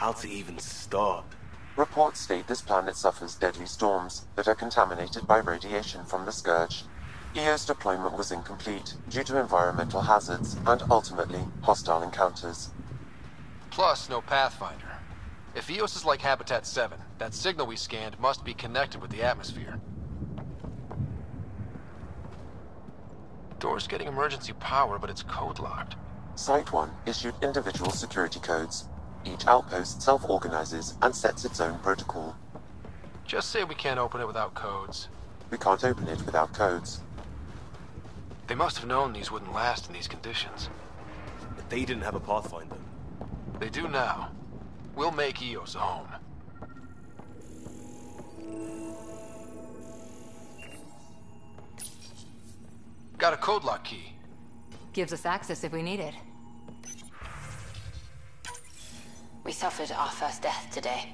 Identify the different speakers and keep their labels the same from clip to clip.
Speaker 1: how to even start.
Speaker 2: Reports state this planet suffers deadly storms that are contaminated by radiation from the scourge. EO's deployment was incomplete due to environmental hazards and, ultimately, hostile encounters.
Speaker 3: Plus, no Pathfinder. If EOS is like Habitat 7, that signal we scanned must be connected with the atmosphere. Door's getting emergency power, but it's code-locked.
Speaker 2: Site 1 issued individual security codes. Each outpost self-organizes and sets its own protocol.
Speaker 3: Just say we can't open it without codes.
Speaker 2: We can't open it without codes.
Speaker 3: They must have known these wouldn't last in these conditions.
Speaker 1: But they didn't have a Pathfinder.
Speaker 3: They do now. We'll make EOS a home. Got a code lock key.
Speaker 4: Gives us access if we need it.
Speaker 5: We suffered our first death today.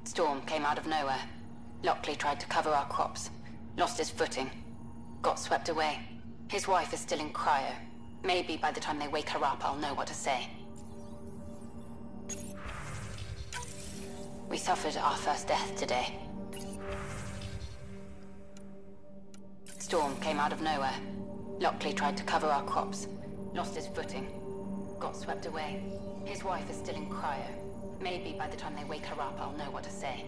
Speaker 5: Storm came out of nowhere. Lockley tried to cover our crops. Lost his footing. Got swept away. His wife is still in cryo. Maybe by the time they wake her up, I'll know what to say. We suffered our first death today. Storm came out of nowhere. Lockley tried to cover our crops. Lost his footing. Got swept away. His wife is still in cryo. Maybe by the time they wake her up, I'll know what to say.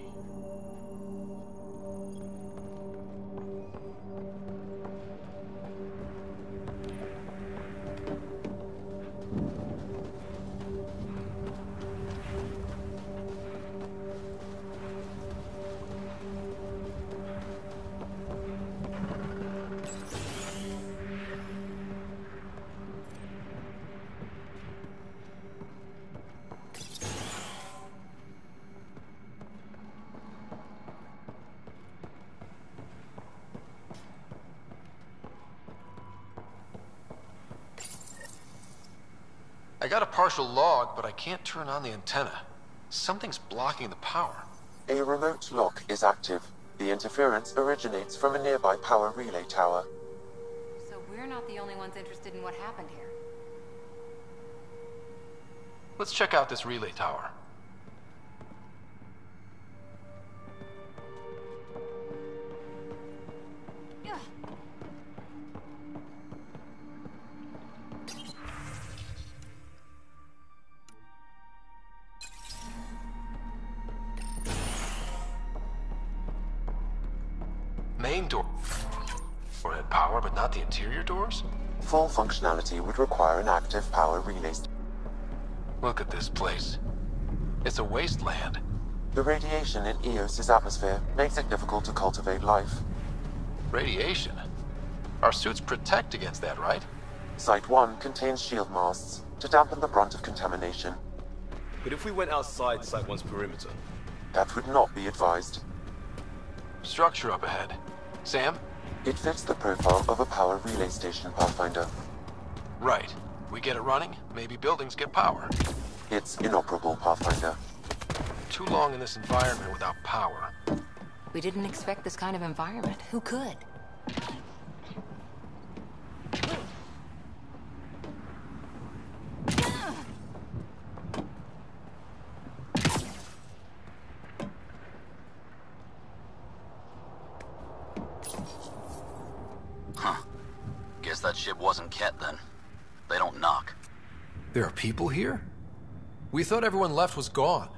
Speaker 3: I got a partial log, but I can't turn on the antenna. Something's blocking the power.
Speaker 2: A remote lock is active. The interference originates from a nearby power relay tower.
Speaker 4: So we're not the only ones interested in what happened here.
Speaker 3: Let's check out this relay tower. Main door had power, but not the interior doors?
Speaker 2: Full functionality would require an active power relay.
Speaker 3: Look at this place. It's a wasteland.
Speaker 2: The radiation in Eos's atmosphere makes it difficult to cultivate life.
Speaker 3: Radiation? Our suits protect against that, right?
Speaker 2: Site 1 contains shield masts to dampen the brunt of contamination.
Speaker 1: But if we went outside Site 1's perimeter?
Speaker 2: That would not be advised.
Speaker 3: Structure up ahead. Sam?
Speaker 2: It fits the profile of a power relay station, Pathfinder.
Speaker 3: Right. We get it running, maybe buildings get power.
Speaker 2: It's inoperable, Pathfinder.
Speaker 3: Too long in this environment without power.
Speaker 4: We didn't expect this kind of environment. Who could?
Speaker 6: Guess that ship wasn't Ket then. They don't knock.
Speaker 3: There are people here? We thought everyone left was gone.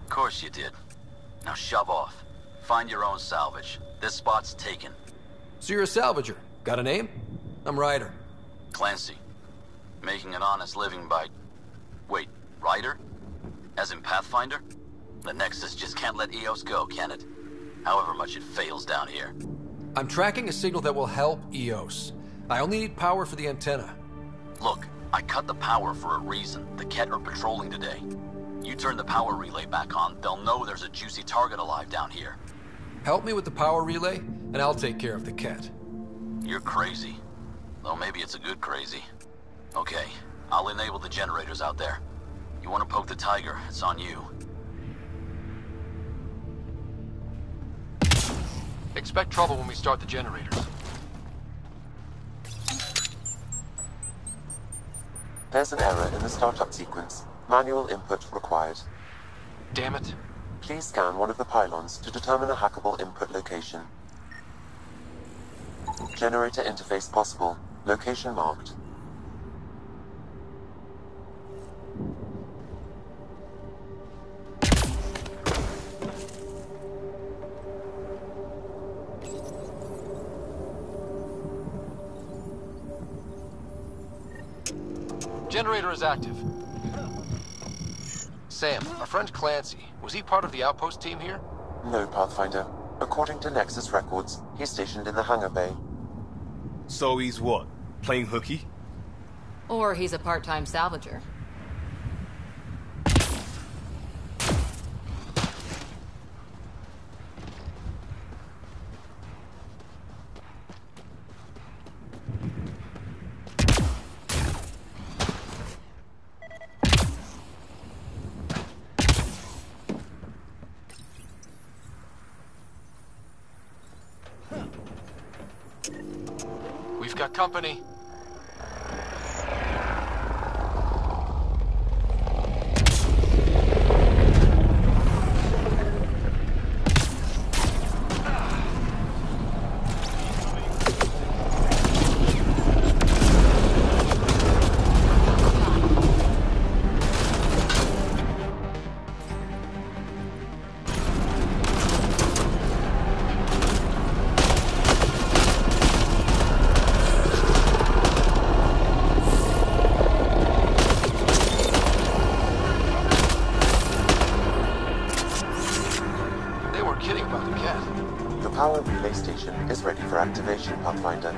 Speaker 6: Of course you did. Now shove off. Find your own salvage. This spot's taken.
Speaker 3: So you're a salvager. Got a name? I'm Ryder.
Speaker 6: Clancy. Making an honest living by... Wait, Ryder? As in Pathfinder? The Nexus just can't let EOS go, can it? However much it fails down here.
Speaker 3: I'm tracking a signal that will help EOS. I only need power for the antenna.
Speaker 6: Look, I cut the power for a reason. The Ket are patrolling today. You turn the power relay back on, they'll know there's a juicy target alive down here.
Speaker 3: Help me with the power relay, and I'll take care of the Ket.
Speaker 6: You're crazy. Though maybe it's a good crazy. Okay, I'll enable the generators out there. You want to poke the tiger, it's on you.
Speaker 3: Expect trouble when we start the generators.
Speaker 2: There's an error in the startup sequence. Manual input required.
Speaker 3: Damn it.
Speaker 2: Please scan one of the pylons to determine a hackable input location. Generator interface possible. Location marked.
Speaker 3: Generator is active. Sam, our friend Clancy, was he part of the outpost team here?
Speaker 2: No, Pathfinder. According to Nexus records, he's stationed in the hangar bay.
Speaker 1: So he's what? Playing hooky?
Speaker 4: Or he's a part-time salvager.
Speaker 3: We've got company.
Speaker 2: Power relay station is ready for activation, Pathfinder.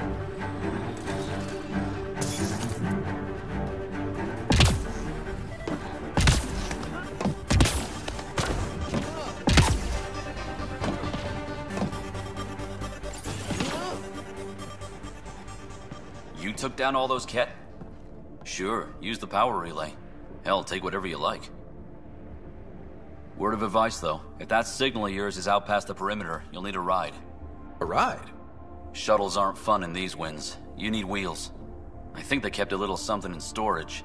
Speaker 6: You took down all those Ket? Sure, use the power relay. Hell, take whatever you like. Word of advice, though. If that signal of yours is out past the perimeter, you'll need a ride.
Speaker 3: A ride?
Speaker 6: Shuttles aren't fun in these winds. You need wheels. I think they kept a little something in storage.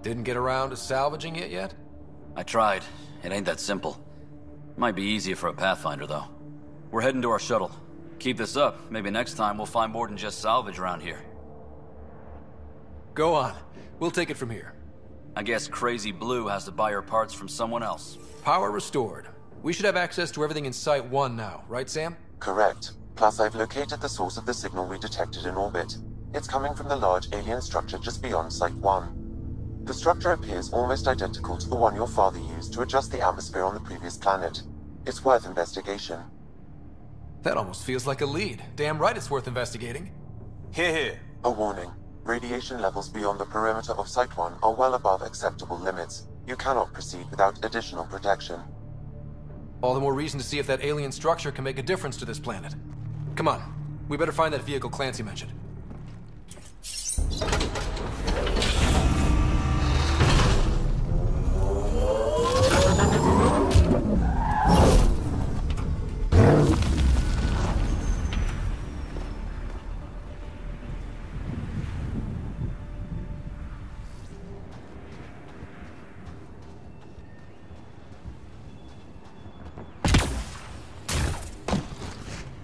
Speaker 3: Didn't get around to salvaging it yet?
Speaker 6: I tried. It ain't that simple. Might be easier for a Pathfinder, though. We're heading to our shuttle. Keep this up. Maybe next time we'll find more than just salvage around here.
Speaker 3: Go on. We'll take it from here.
Speaker 6: I guess Crazy Blue has to buy her parts from someone else.
Speaker 3: Power restored. We should have access to everything in Site 1 now, right, Sam?
Speaker 2: Correct. Plus, I've located the source of the signal we detected in orbit. It's coming from the large alien structure just beyond Site 1. The structure appears almost identical to the one your father used to adjust the atmosphere on the previous planet. It's worth investigation.
Speaker 3: That almost feels like a lead. Damn right it's worth investigating.
Speaker 1: Hear, hear.
Speaker 2: A warning. Radiation levels beyond the perimeter of Site 1 are well above acceptable limits. You cannot proceed without additional protection.
Speaker 3: All the more reason to see if that alien structure can make a difference to this planet. Come on. We better find that vehicle Clancy mentioned.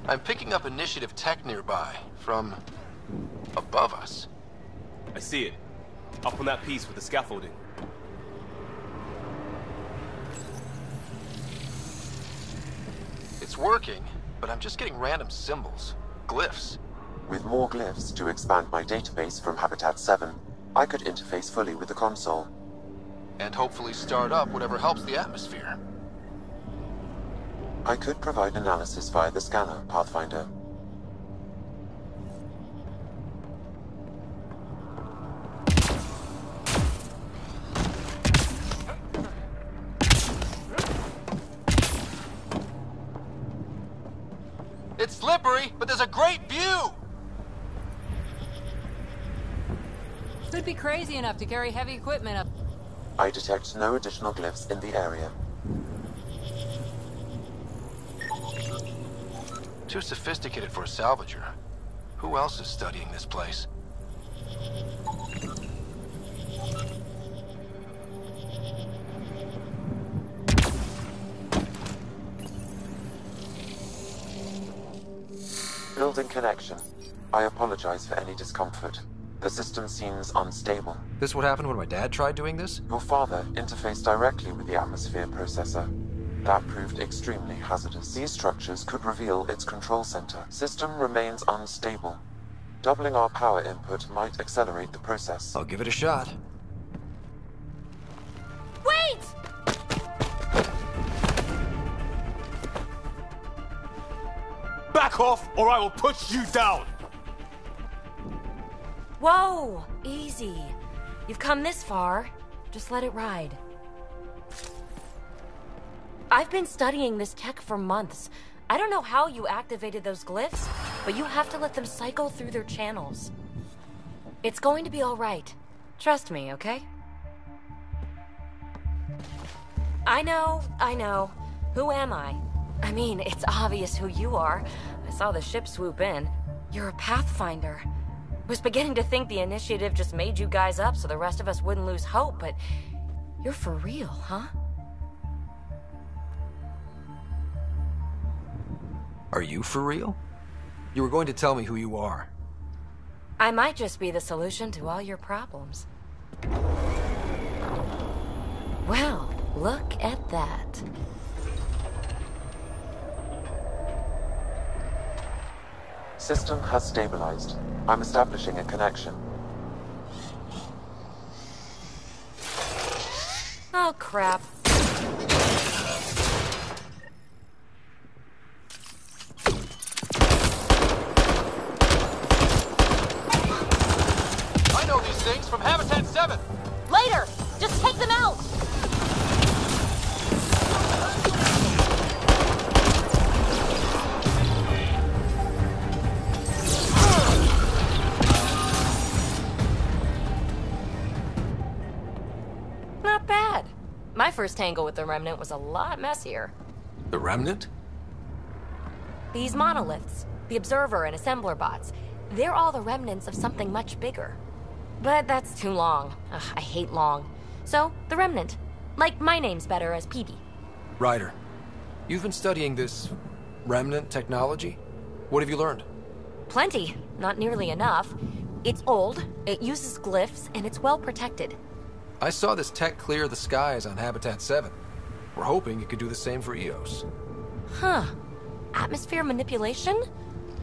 Speaker 3: I'm picking up initiative tech nearby, from above us.
Speaker 1: I see it. Up on that piece with the scaffolding.
Speaker 3: It's working, but I'm just getting random symbols, glyphs.
Speaker 2: With more glyphs to expand my database from Habitat 7, I could interface fully with the console.
Speaker 3: And hopefully start up whatever helps the atmosphere.
Speaker 2: I could provide analysis via the scanner, Pathfinder.
Speaker 3: It's slippery, but there's a great view!
Speaker 4: Could be crazy enough to carry heavy equipment up.
Speaker 2: I detect no additional glyphs in the area.
Speaker 3: Too sophisticated for a salvager. Who else is studying this place?
Speaker 2: Building connection. I apologize for any discomfort. The system seems unstable.
Speaker 3: This what happened when my dad tried doing this?
Speaker 2: Your father interfaced directly with the atmosphere processor. That proved extremely hazardous. These structures could reveal its control center. System remains unstable. Doubling our power input might accelerate the process.
Speaker 3: I'll give it a shot.
Speaker 7: Wait!
Speaker 1: Back off, or I will push you down!
Speaker 7: Whoa! Easy. You've come this far. Just let it ride. I've been studying this tech for months. I don't know how you activated those glyphs, but you have to let them cycle through their channels. It's going to be all right. Trust me, okay? I know. Who am I? I mean, it's obvious who you are. I saw the ship swoop in. You're a Pathfinder. Was beginning to think the initiative just made you guys up so the rest of us wouldn't lose hope, but you're for real, huh?
Speaker 3: Are you for real? You were going to tell me who you are.
Speaker 7: I might just be the solution to all your problems. Well, look at that.
Speaker 2: System has stabilized. I'm establishing a connection.
Speaker 7: Oh, crap.
Speaker 3: I know these things from Habitat 7!
Speaker 7: Later! Just take them out! Not bad. My first tangle with the Remnant was a lot messier.
Speaker 3: The Remnant?
Speaker 7: These monoliths, the Observer and Assembler bots, they're all the remnants of something much bigger. But that's too long. Ugh, I hate long. So, the Remnant. Like, my name's better as PB.
Speaker 3: Ryder, you've been studying this Remnant technology? What have you learned?
Speaker 7: Plenty. Not nearly enough. It's old, it uses glyphs, and it's well protected.
Speaker 3: I saw this tech clear the skies on Habitat 7. We're hoping it could do the same for EOS.
Speaker 7: Huh. Atmosphere manipulation?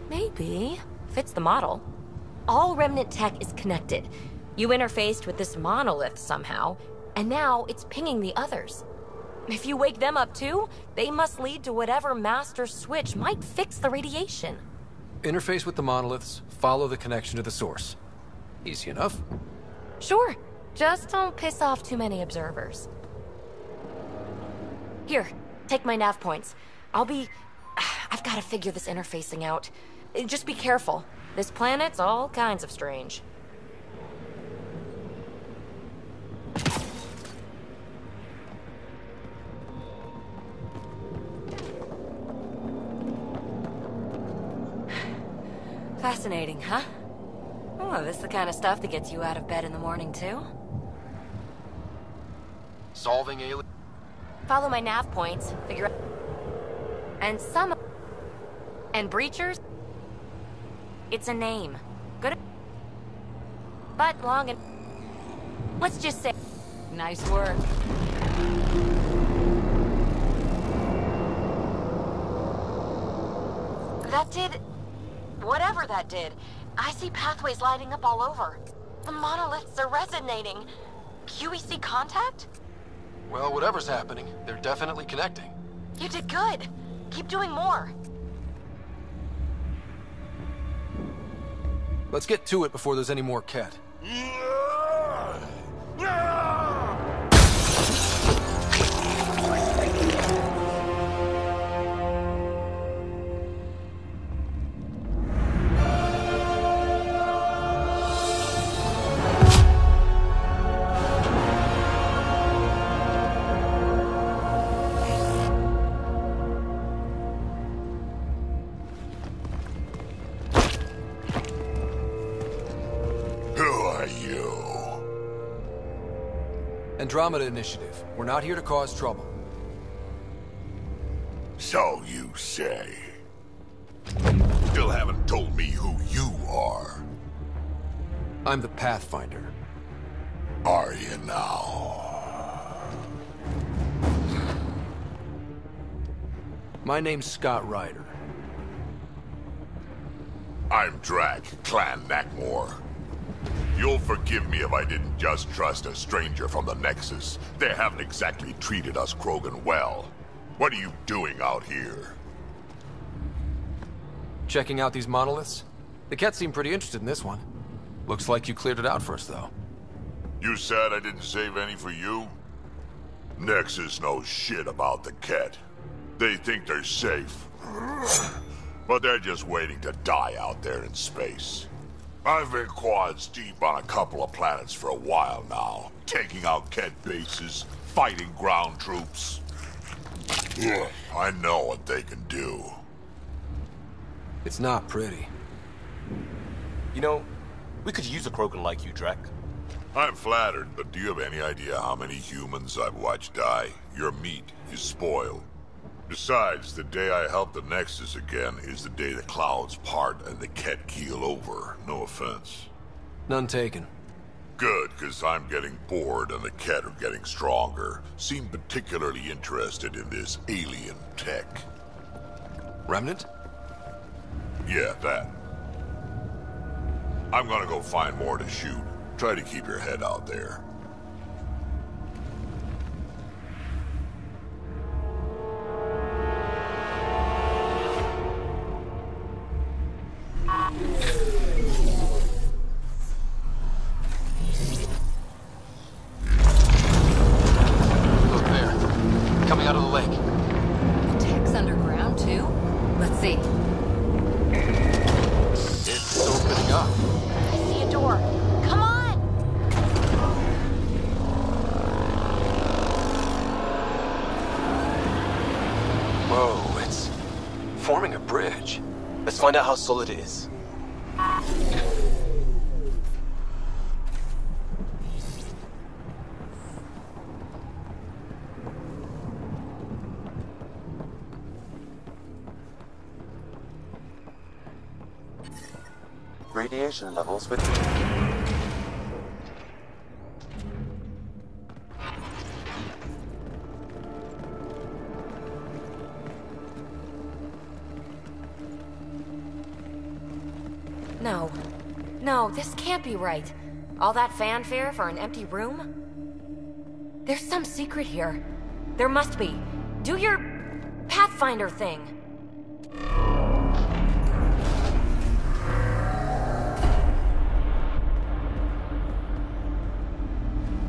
Speaker 7: Maybe. Fits the model. All Remnant tech is connected. You interfaced with this monolith somehow, and now it's pinging the others. If you wake them up too, they must lead to whatever master switch might fix the radiation.
Speaker 3: Interface with the monoliths, follow the connection to the source. Easy enough.
Speaker 7: Sure. Just don't piss off too many observers. Here, take my nav points. I've got to figure this interfacing out. Just be careful. This planet's all kinds of strange. Fascinating, huh? Oh, this is the kind of stuff that gets you out of bed in the morning, too?
Speaker 3: Solving alien...
Speaker 7: Follow my nav points, figure out... And breachers? It's a name. Good... But long and... Let's just say... Nice work. That did... Whatever that did. I see pathways lighting up all over. The monoliths are resonating. QEC contact?
Speaker 3: Well, whatever's happening, they're definitely connecting.
Speaker 7: You did good. Keep doing more.
Speaker 3: Let's get to it before there's any more Ket. Andromeda Initiative. We're not here to cause trouble.
Speaker 8: So you say. Still haven't told me who you are.
Speaker 3: I'm the Pathfinder.
Speaker 8: Are you now?
Speaker 3: My name's Scott Ryder.
Speaker 8: I'm Drac, Clan Nakmor. You'll forgive me if I didn't just trust a stranger from the Nexus. They haven't exactly treated us Krogan well. What are you doing out here?
Speaker 3: Checking out these monoliths? The Ket seemed pretty interested in this one. Looks like you cleared it out for us, though.
Speaker 8: You said I didn't save any for you? Nexus knows shit about the Ket. They think they're safe. But they're just waiting to die out there in space. I've been quads deep on a couple of planets for a while now, taking out Ket bases, fighting ground troops. Ugh, I know what they can do.
Speaker 3: It's not pretty.
Speaker 1: You know, we could use a Krogan like you, Drac.
Speaker 8: I'm flattered, but do you have any idea how many humans I've watched die? Your meat is spoiled. Besides, the day I help the Nexus again is the day the clouds part and the Ket keel over. No offense.
Speaker 3: None taken.
Speaker 8: Good, because I'm getting bored and the Ket are getting stronger. Seem particularly interested in this alien tech.
Speaker 3: Remnant?
Speaker 8: Yeah, that. I'm gonna go find more to shoot. Try to keep your head out there.
Speaker 3: Look there. Coming out of the lake.
Speaker 4: The tech's underground, too? Let's see.
Speaker 3: It's opening up.
Speaker 7: I see a door. Come on!
Speaker 3: Whoa, it's forming a bridge.
Speaker 1: Let's find out how solid it is.
Speaker 2: Radiation levels with...
Speaker 7: No. No, this can't be right. All that fanfare for an empty room? There's some secret here. There must be. Do your Pathfinder thing.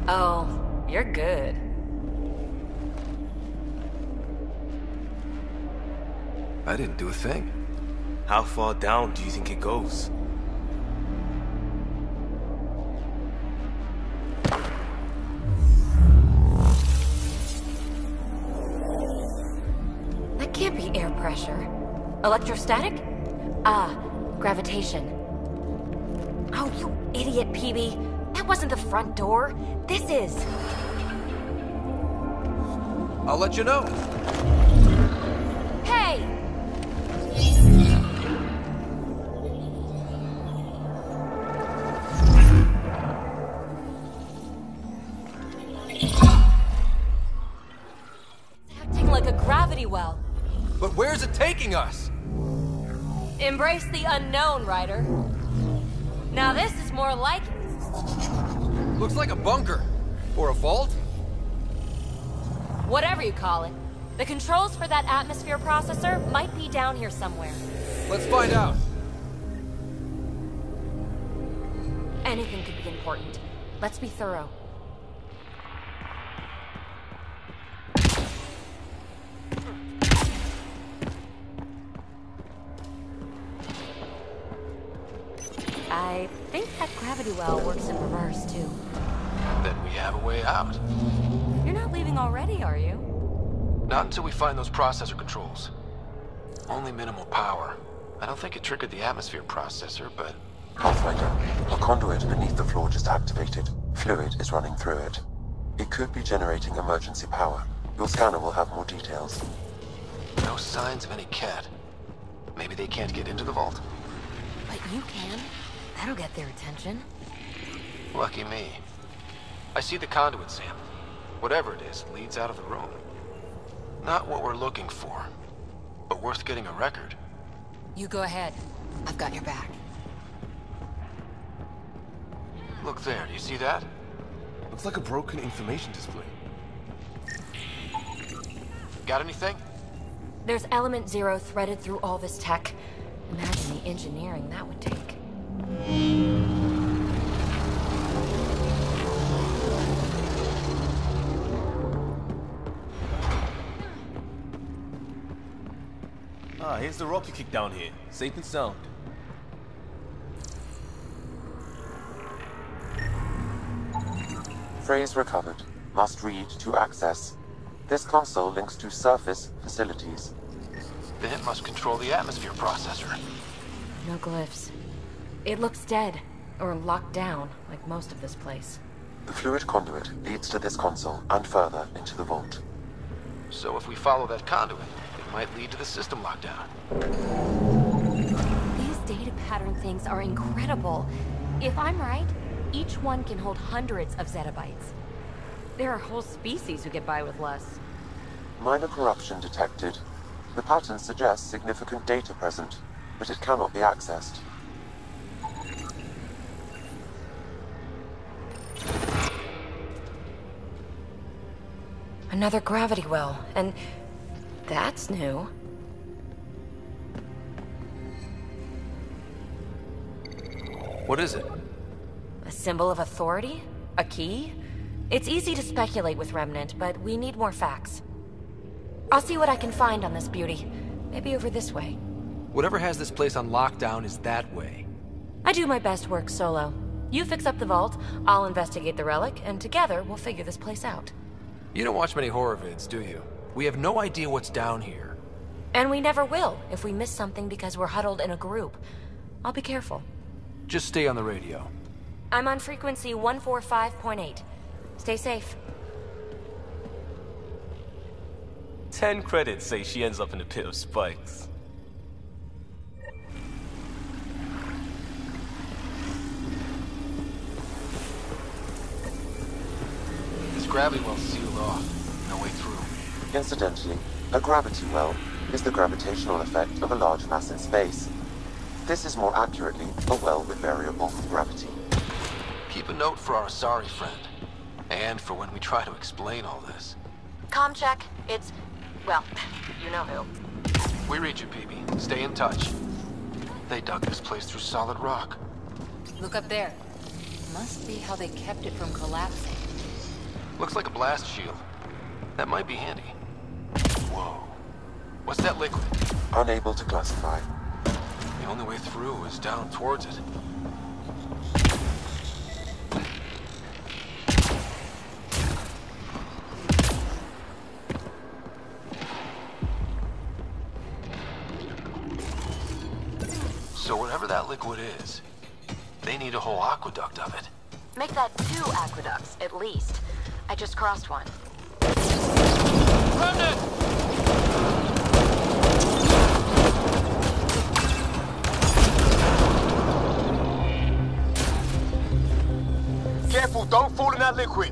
Speaker 7: Oh, you're good.
Speaker 3: I didn't do a thing.
Speaker 1: How far down do you think it goes?
Speaker 7: That can't be air pressure. Electrostatic? Ah, gravitation. Oh, you idiot, PB. That wasn't the front door. This is.
Speaker 3: I'll let you know.
Speaker 7: Hey! It's acting like a gravity well.
Speaker 3: But where's it taking us?
Speaker 7: Embrace the unknown, Ryder. Now this is more like it.
Speaker 3: Looks like a bunker. Or a vault?
Speaker 7: Whatever you call it. The controls for that atmosphere processor might be down here somewhere.
Speaker 3: Let's find out.
Speaker 7: Anything could be important. Let's be thorough. I think that gravity well works in reverse, too.
Speaker 3: Then we have a way out.
Speaker 7: You're not leaving already, are you?
Speaker 3: Not until we find those processor controls. Only minimal power. I don't think it triggered the atmosphere processor, but...
Speaker 2: Pathfinder, a conduit beneath the floor just activated. Fluid is running through it. It could be generating emergency power. Your scanner will have more details.
Speaker 3: no signs of any cat. Maybe they can't get into the vault.
Speaker 7: But you can. That'll get their attention.
Speaker 3: Lucky me. I see the conduit, Sam. Whatever it is, leads out of the room. Not what we're looking for, but worth getting a record.
Speaker 4: You go ahead. I've got your back.
Speaker 3: Look there, do you see that?
Speaker 1: Looks like a broken information display.
Speaker 3: Got anything?
Speaker 7: There's element 0 threaded through all this tech. Imagine the engineering that would take.
Speaker 1: Ah, here's the rock you kicked down here. Safe and sound.
Speaker 2: Phrase recovered. Must read to access. This console links to surface facilities.
Speaker 3: Then it must control the atmosphere processor.
Speaker 7: No glyphs. It looks dead, or locked down, like most of this place.
Speaker 2: The fluid conduit leads to this console and further into the vault.
Speaker 3: So if we follow that conduit, it might lead to the system lockdown.
Speaker 7: These data pattern things are incredible. If I'm right, each one can hold hundreds of zettabytes. There are whole species who get by with less.
Speaker 2: Minor corruption detected. The pattern suggests significant data present, but it cannot be accessed.
Speaker 7: Another gravity well, and that's new.
Speaker 3: What is it?
Speaker 7: A symbol of authority? A key? It's easy to speculate with Remnant, but we need more facts. I'll see what I can find on this beauty. Maybe over this way.
Speaker 3: Whatever has this place on lockdown is that way.
Speaker 7: I do my best work solo. You fix up the vault, I'll investigate the relic, and together we'll figure this place out.
Speaker 3: You don't watch many horror vids, do you? We have no idea what's down here.
Speaker 7: And we never will if we miss something because we're huddled in a group. I'll be careful.
Speaker 3: Just stay on the radio.
Speaker 7: I'm on frequency 145.8. Stay safe.
Speaker 1: 10 credits say she ends up in a pit of spikes.
Speaker 3: This gravity well's sealed off. No way through.
Speaker 2: Incidentally, a gravity well is the gravitational effect of a large mass in space. This is more accurately a well with variable gravity.
Speaker 3: Keep a note for our sorry friend. And for when we try to explain all this.
Speaker 7: Comm check. It's... well, you know who.
Speaker 3: We read you, PB. Stay in touch. They dug this place through solid rock.
Speaker 4: Look up there. Must be how they kept it from collapsing.
Speaker 3: Looks like a blast shield. That might be handy. Whoa. What's that liquid?
Speaker 2: Unable to classify.
Speaker 3: The only way through is down towards it. So whatever that liquid is, they need a whole aqueduct of it.
Speaker 7: Make that 2 aqueducts, at least. I just crossed one.
Speaker 3: Remnant!
Speaker 1: Careful, don't fall in that liquid.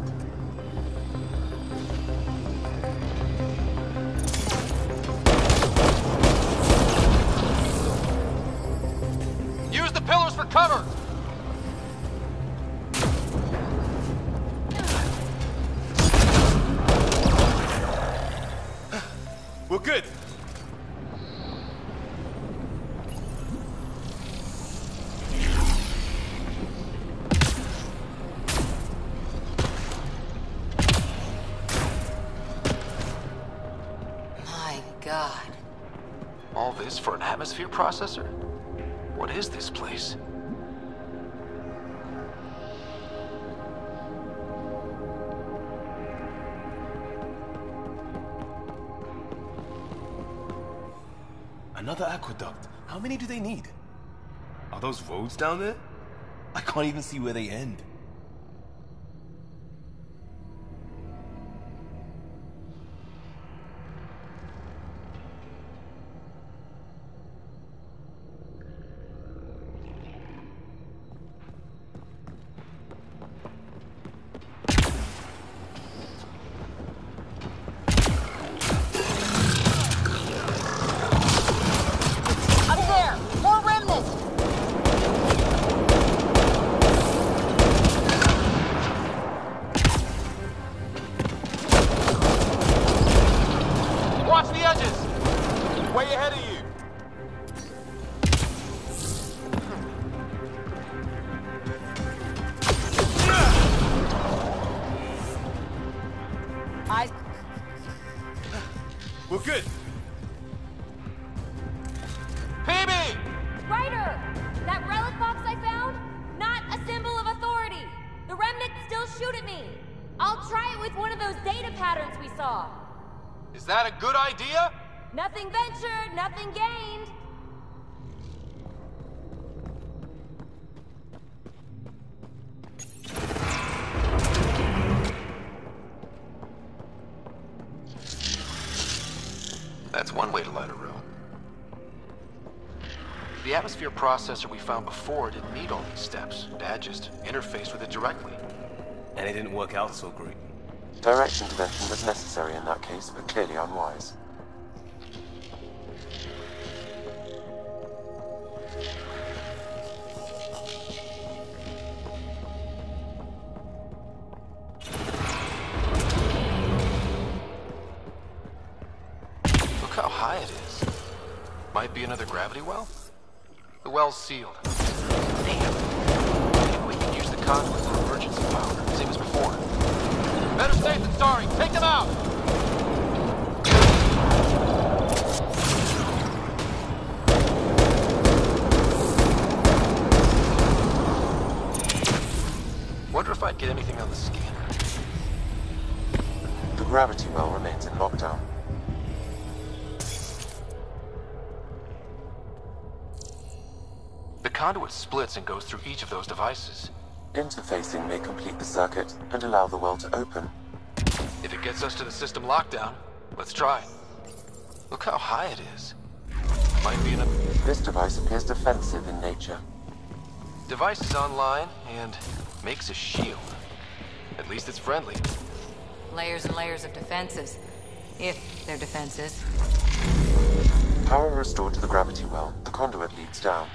Speaker 3: Use the pillars for cover!
Speaker 1: We're good.
Speaker 4: My God.
Speaker 3: All this for an atmosphere processor? What is this place?
Speaker 1: Another aqueduct. How many do they need? Are those roads down there? I can't even see where they end.
Speaker 7: Ryder! That relic box I found? Not a symbol of authority! The remnants still shoot at me! I'll try it with one of those data patterns we saw.
Speaker 3: Is that a good idea?
Speaker 7: Nothing ventured, nothing gained.
Speaker 3: That's one way to light a room. The atmosphere processor we found before didn't need all these steps. Dad just interfaced with it directly.
Speaker 1: And it didn't work out so great.
Speaker 2: Direct intervention was necessary in that case, but clearly unwise.
Speaker 3: Look how high it is. Might be another gravity well? The well's sealed. Damn. We can use the conduit for emergency power, same as before. Better safe than sorry. Take them out! Wonder if I'd get anything on the scanner.
Speaker 2: The gravity well remains in lockdown.
Speaker 3: The conduit splits and goes through each of those devices.
Speaker 2: Interfacing may complete the circuit and allow the well to open.
Speaker 3: If it gets us to the system lockdown, let's try. Look how high it is. Might be enough.
Speaker 2: This device appears defensive in nature.
Speaker 3: Device is online and makes a shield. At least it's friendly.
Speaker 4: Layers and layers of defenses. If they're defenses.
Speaker 2: Power restored to the gravity well, the conduit leads down.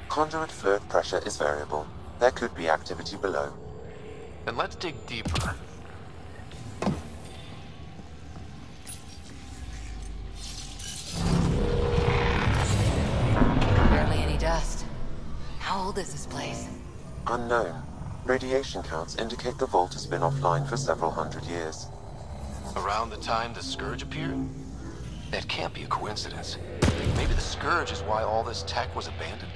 Speaker 2: Conduit fluid pressure is variable. There could be activity below.
Speaker 3: Then let's dig deeper.
Speaker 4: Barely any dust. How old is this place?
Speaker 2: Unknown. Radiation counts indicate the vault has been offline for several hundred years.
Speaker 3: Around the time the Scourge appeared? That can't be a coincidence. Maybe the Scourge is why all this tech was abandoned?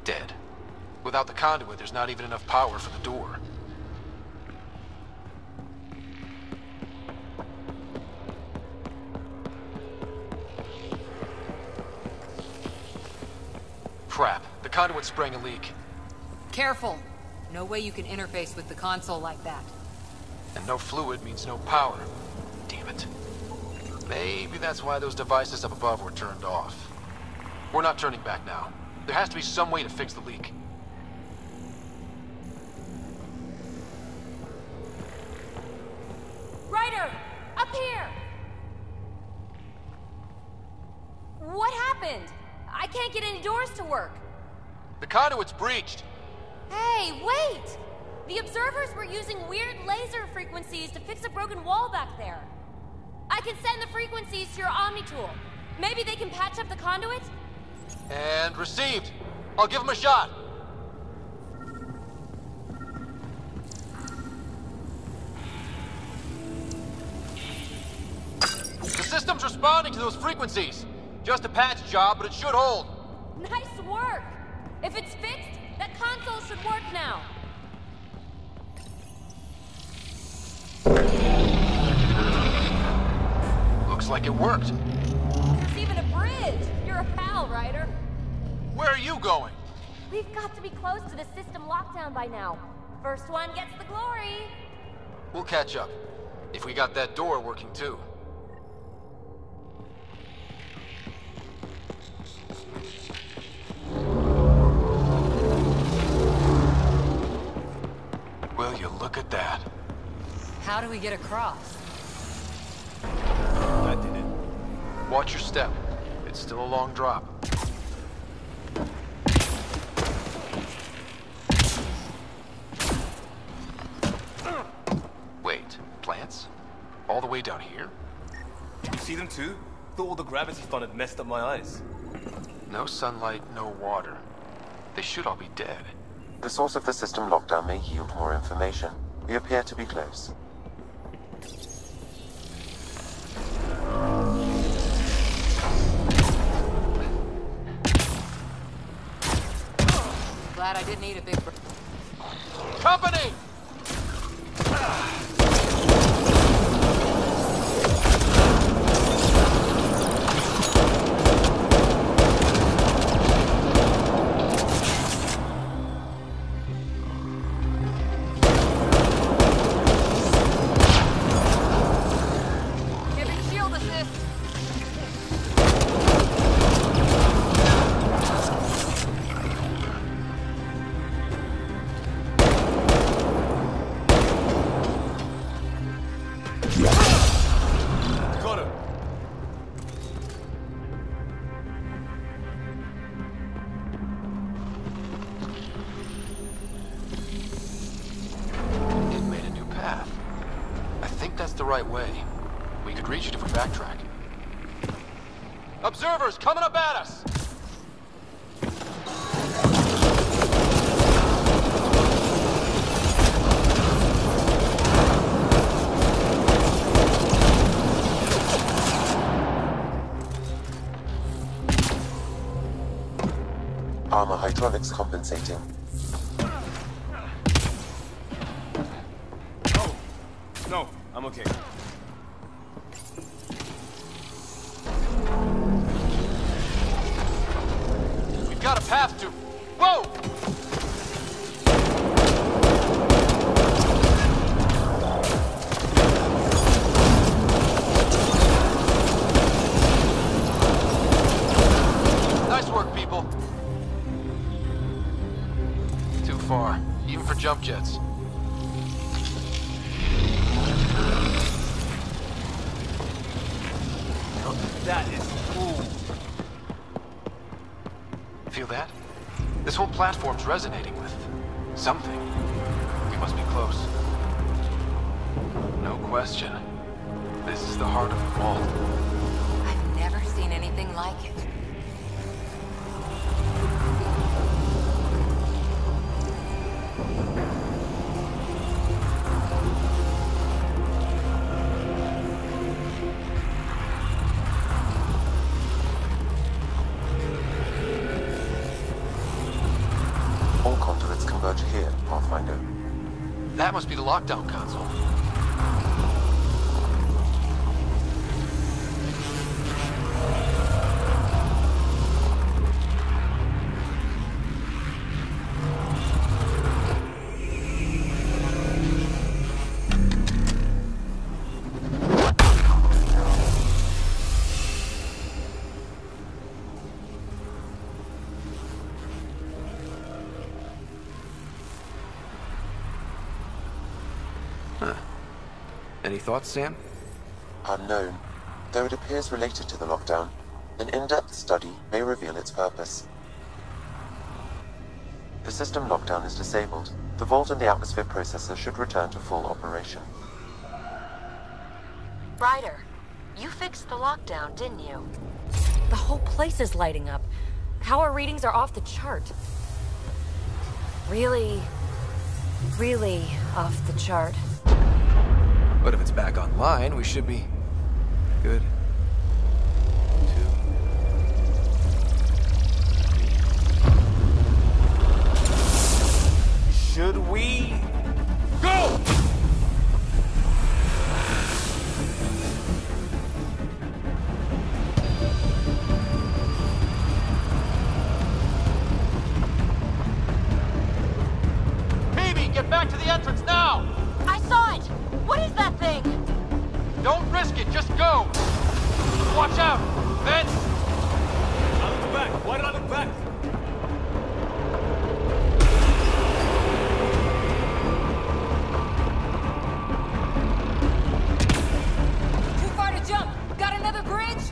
Speaker 3: Dead. Without the conduit, there's not even enough power for the door. Crap. The conduit sprang a leak.
Speaker 4: Careful. No way you can interface with the console like that.
Speaker 3: And no fluid means no power. Damn it. Maybe that's why those devices up above were turned off. We're not turning back now. There has to be some way to fix the leak.
Speaker 7: Ryder! Up here! What happened? I can't get any doors to work.
Speaker 3: The conduit's breached.
Speaker 7: Hey, wait! The observers were using weird laser frequencies to fix a broken wall back there. I can send the frequencies to your Omni tool. Maybe they can patch up the conduit?
Speaker 3: And received. I'll give him a shot. The system's responding to those frequencies. Just a patch job, but it should hold.
Speaker 7: Nice work! If it's fixed, that console should work now.
Speaker 3: Looks like it worked.
Speaker 7: There's even a bridge! You're a pal, Ryder.
Speaker 3: Where are you going?
Speaker 7: We've got to be close to the system lockdown by now. First one gets the glory.
Speaker 3: We'll catch up. If we got that door working too. Will you look at that?
Speaker 4: How do we get across?
Speaker 1: I did it.
Speaker 3: Watch your step. It's still a long drop. Wait, plants? All the way down here?
Speaker 1: You see them too? Thought all the gravity fun had messed up my eyes.
Speaker 3: No sunlight, no water. They should all be dead.
Speaker 2: The source of the system lockdown may yield more information. We appear to be close.
Speaker 4: Glad I didn't eat a big...
Speaker 3: Company!
Speaker 4: Giving shield assist.
Speaker 1: Got him.
Speaker 3: It made a new path. I think that's the right way. We could reach it if we backtrack. Observers coming up at us!
Speaker 2: Armor hydraulics compensating.
Speaker 1: Oh, no, I'm okay.
Speaker 3: We've got a path to... Whoa! Nice work, people. Too far, even for jump jets.
Speaker 1: That is cool.
Speaker 3: Feel that? This whole platform's resonating with something. We must be close. No question. This is the heart of the vault.
Speaker 4: I've never seen anything like it.
Speaker 2: All conduits converge here, Pathfinder.
Speaker 3: That must be the lockdown console. Any thoughts, Sam?
Speaker 2: Unknown. Though it appears related to the lockdown, an in-depth study may reveal its purpose. The system lockdown is disabled. The vault and the atmosphere processor should return to full operation.
Speaker 7: Ryder, you fixed the lockdown, didn't you? The whole place is lighting up. Power readings are off the chart. Really off the chart.
Speaker 3: But if it's back online, we should be good. 2.
Speaker 1: Should we go?
Speaker 3: Phoebe, get back to the entrance now!
Speaker 7: I saw it! What is that thing?
Speaker 3: Don't risk it, just go! Watch out! Vents!
Speaker 1: Out of the back. Why did I look back?
Speaker 4: Too far to jump. Got another bridge?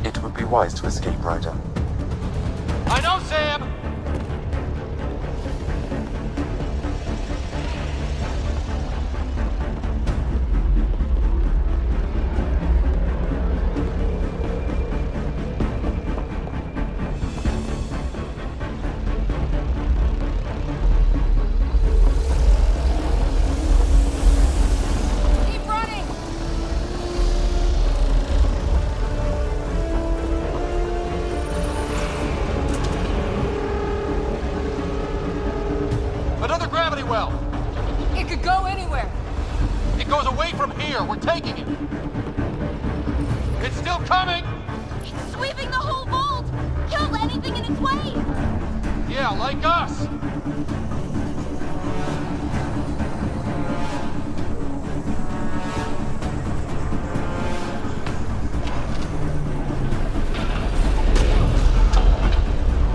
Speaker 2: It would be wise to escape, Ryder.
Speaker 3: I know, Sam! from here. We're taking it. It's still coming.
Speaker 5: It's sweeping the whole vault. Kill anything in its way.
Speaker 3: Yeah, like us.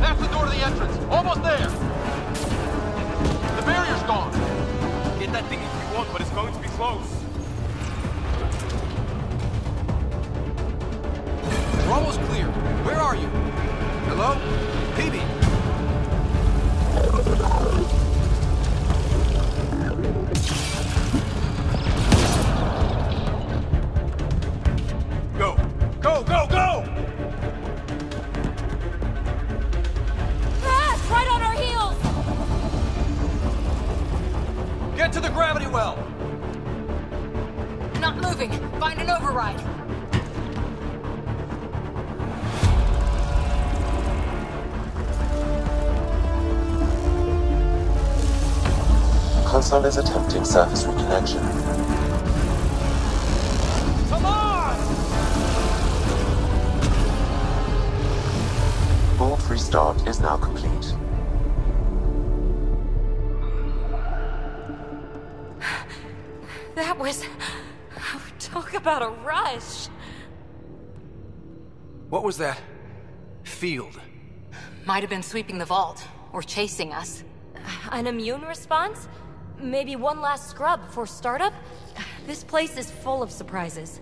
Speaker 3: That's the door to the entrance. Almost there. The barrier's gone.
Speaker 1: Get that thing if you want, but it's going to be close.
Speaker 3: We're almost clear. Where are you? Hello? PB.
Speaker 1: Go! Go, go, go!
Speaker 7: Crash! Right on our heels!
Speaker 3: Get to the gravity well.
Speaker 4: Not moving. Find an override.
Speaker 2: Console is attempting surface reconnection.
Speaker 3: Come on!
Speaker 2: Vault restart is now complete.
Speaker 7: That was... Talk about a rush.
Speaker 3: What was that? Field.
Speaker 4: Might have been sweeping the vault, or chasing us.
Speaker 7: An immune response? Maybe one last scrub before startup? This place is full of surprises.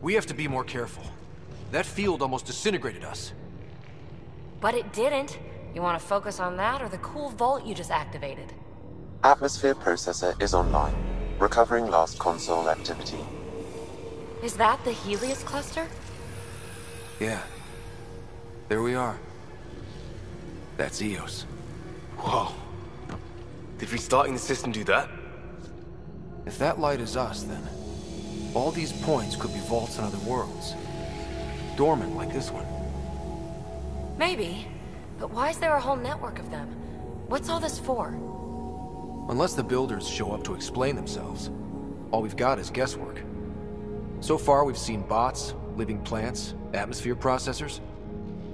Speaker 3: We have to be more careful. That field almost disintegrated us.
Speaker 7: But it didn't. You want to focus on that or the cool vault you just activated?
Speaker 2: Atmosphere processor is online, recovering last console activity.
Speaker 7: Is that the Helios cluster?
Speaker 3: Yeah. There we are. That's EOS.
Speaker 1: Whoa. Did restarting the system do that?
Speaker 3: If that light is us, then all these points could be vaults in other worlds. Dormant like this one.
Speaker 7: Maybe. But why is there a whole network of them? What's all this for?
Speaker 3: Unless the builders show up to explain themselves, all we've got is guesswork. So far, we've seen bots, living plants, atmosphere processors.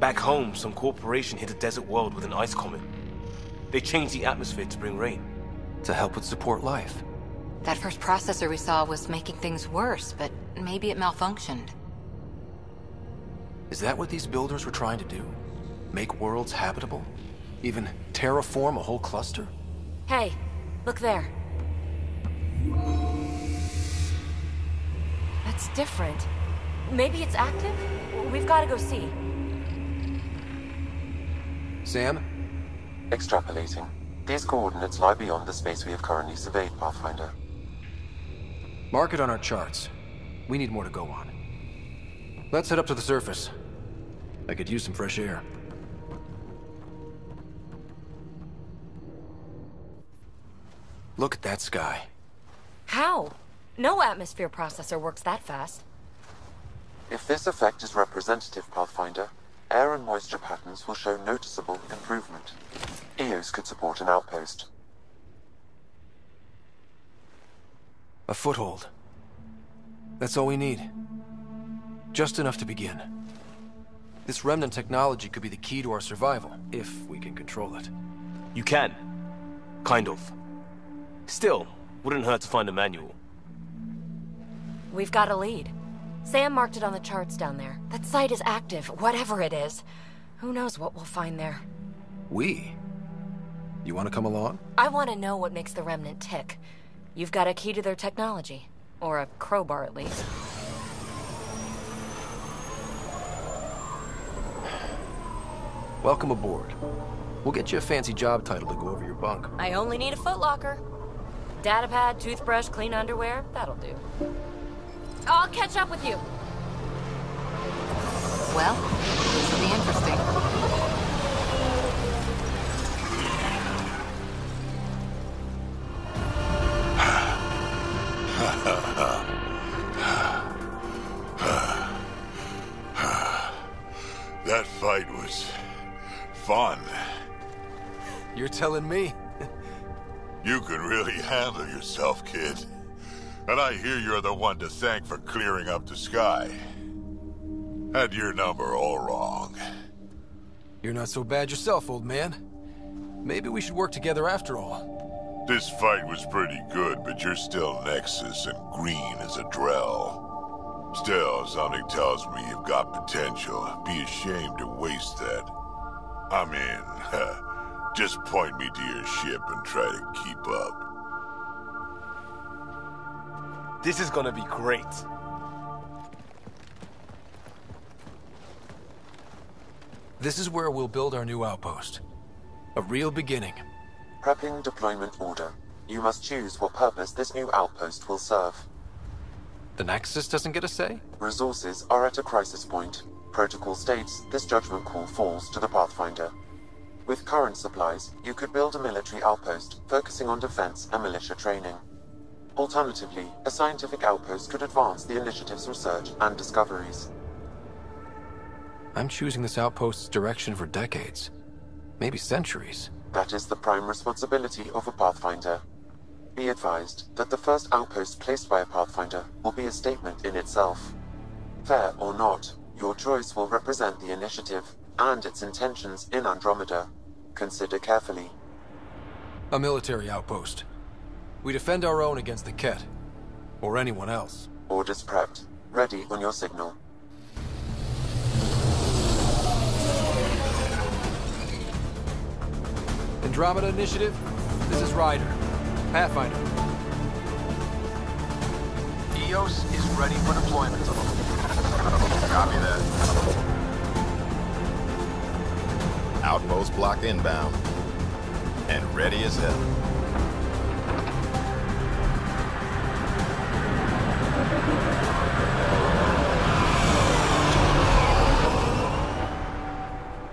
Speaker 1: Back home, some corporation hit a desert world with an ice comet. They changed the atmosphere to bring rain.
Speaker 3: To help with support life.
Speaker 4: That first processor we saw was making things worse, but maybe it malfunctioned.
Speaker 3: Is that what these builders were trying to do? Make worlds habitable? Even terraform a whole cluster?
Speaker 7: Hey, look there. That's different. Maybe it's active? We've got to go see.
Speaker 3: Sam?
Speaker 2: Extrapolating. These coordinates lie beyond the space we have currently surveyed, Pathfinder.
Speaker 3: Mark it on our charts. We need more to go on. Let's head up to the surface. I could use some fresh air. Look at that sky.
Speaker 7: How? No atmosphere processor works that fast.
Speaker 2: If this effect is representative, Pathfinder, air and moisture patterns will show noticeable improvement. EOS could support an outpost.
Speaker 3: A foothold. That's all we need. Just enough to begin. This remnant technology could be the key to our survival, if we can control it.
Speaker 1: You can. Kind of. Still, wouldn't hurt to find a manual.
Speaker 7: We've got a lead. Sam marked it on the charts down there. That site is active, whatever it is. Who knows what we'll find there.
Speaker 3: We? You want to come along?
Speaker 7: I want to know what makes the remnant tick. You've got a key to their technology. Or a crowbar, at least.
Speaker 3: Welcome aboard. We'll get you a fancy job title to go over your bunk.
Speaker 7: I only need a footlocker. Datapad, toothbrush, clean underwear, that'll do. I'll catch up with you.
Speaker 4: Well, this will be interesting.
Speaker 8: That fight was fun.
Speaker 3: You're telling me?
Speaker 8: You can really handle yourself, kid. And I hear you're the one to thank for clearing up the sky. Had your number all wrong.
Speaker 3: You're not so bad yourself, old man. Maybe we should work together after all.
Speaker 8: This fight was pretty good, but you're still Nexus and green as a Drell. Still, something tells me you've got potential. Be ashamed to waste that. I mean, just point me to your ship and try to keep up.
Speaker 1: This is gonna be great.
Speaker 3: This is where we'll build our new outpost. A real beginning.
Speaker 2: Prepping deployment order. You must choose what purpose this new outpost will serve.
Speaker 3: The Nexus doesn't get a say?
Speaker 2: Resources are at a crisis point. Protocol states this judgment call falls to the Pathfinder. With current supplies, you could build a military outpost focusing on defense and militia training. Alternatively, a scientific outpost could advance the initiative's research and discoveries.
Speaker 3: I'm choosing this outpost's direction for decades. Maybe centuries.
Speaker 2: That is the prime responsibility of a Pathfinder. Be advised that the first outpost placed by a Pathfinder will be a statement in itself. Fair or not, your choice will represent the initiative and its intentions in Andromeda. Consider carefully.
Speaker 3: A military outpost. We defend our own against the Ket. Or anyone else.
Speaker 2: Orders prepped. Ready on your signal.
Speaker 3: Andromeda Initiative, this is Ryder. Pathfinder.
Speaker 9: EOS is ready for deployment.
Speaker 10: Copy that. Outpost block inbound. And ready as hell.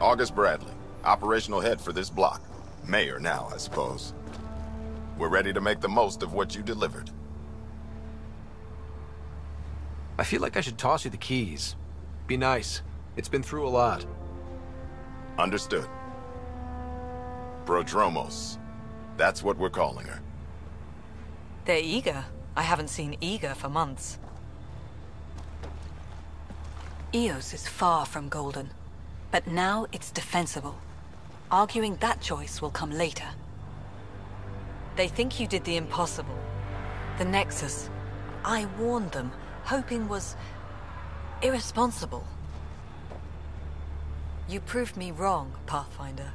Speaker 10: August Bradley, operational head for this block. Mayor now, I suppose. We're ready to make the most of what you delivered.
Speaker 3: I feel like I should toss you the keys. Be nice. It's been through a lot.
Speaker 10: Understood. Prodromos. That's what we're calling her.
Speaker 11: They're eager. I haven't seen eager for months. EOS is far from golden, but now it's defensible. Arguing that choice will come later. They think you did the impossible. The Nexus. I warned them, hoping was irresponsible. You proved me wrong, Pathfinder.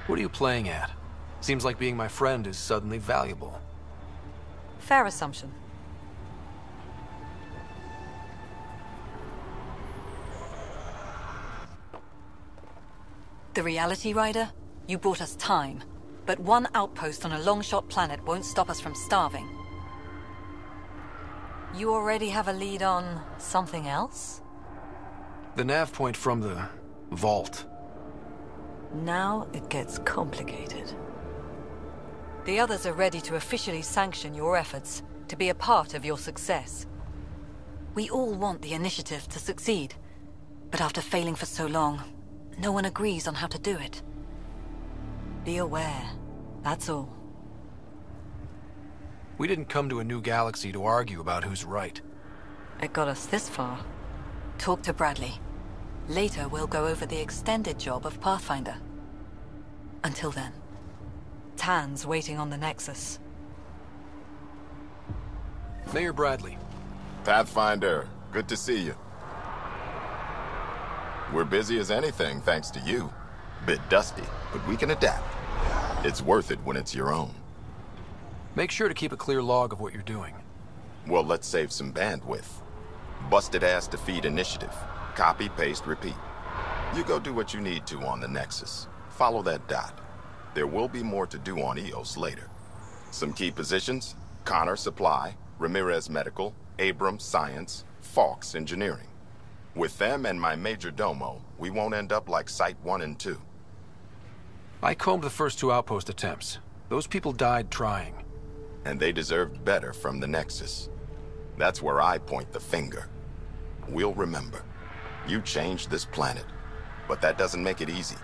Speaker 3: What are you playing at? Seems like being my friend is suddenly valuable.
Speaker 11: Fair assumption. The reality, Ryder? You bought us time, but one outpost on a long-shot planet won't stop us from starving. You already have a lead on something else?
Speaker 3: The nav point from the vault.
Speaker 11: Now it gets complicated. The others are ready to officially sanction your efforts, to be a part of your success. We all want the initiative to succeed, but after failing for so long, no one agrees on how to do it. Be aware, that's all.
Speaker 3: We didn't come to a new galaxy to argue about who's right.
Speaker 11: It got us this far. Talk to Bradley. Later, we'll go over the extended job of Pathfinder. Until then, Tan's waiting on the Nexus.
Speaker 3: Mayor Bradley.
Speaker 10: Pathfinder, good to see you. We're busy as anything, thanks to you. Bit dusty, but we can adapt. It's worth it when it's your own.
Speaker 3: Make sure to keep a clear log of what you're doing.
Speaker 10: Well, let's save some bandwidth. Busted ass defeat initiative. Copy, paste, repeat. You go do what you need to on the Nexus. Follow that dot. There will be more to do on EOS later. Some key positions: Connor Supply, Ramirez Medical, Abrams Science, Fawkes Engineering. With them and my major domo, we won't end up like Site 1 and 2.
Speaker 3: I combed the first 2 outpost attempts. Those people died trying.
Speaker 10: And they deserved better from the Nexus. That's where I point the finger. We'll remember. You changed this planet. But that doesn't make it easy.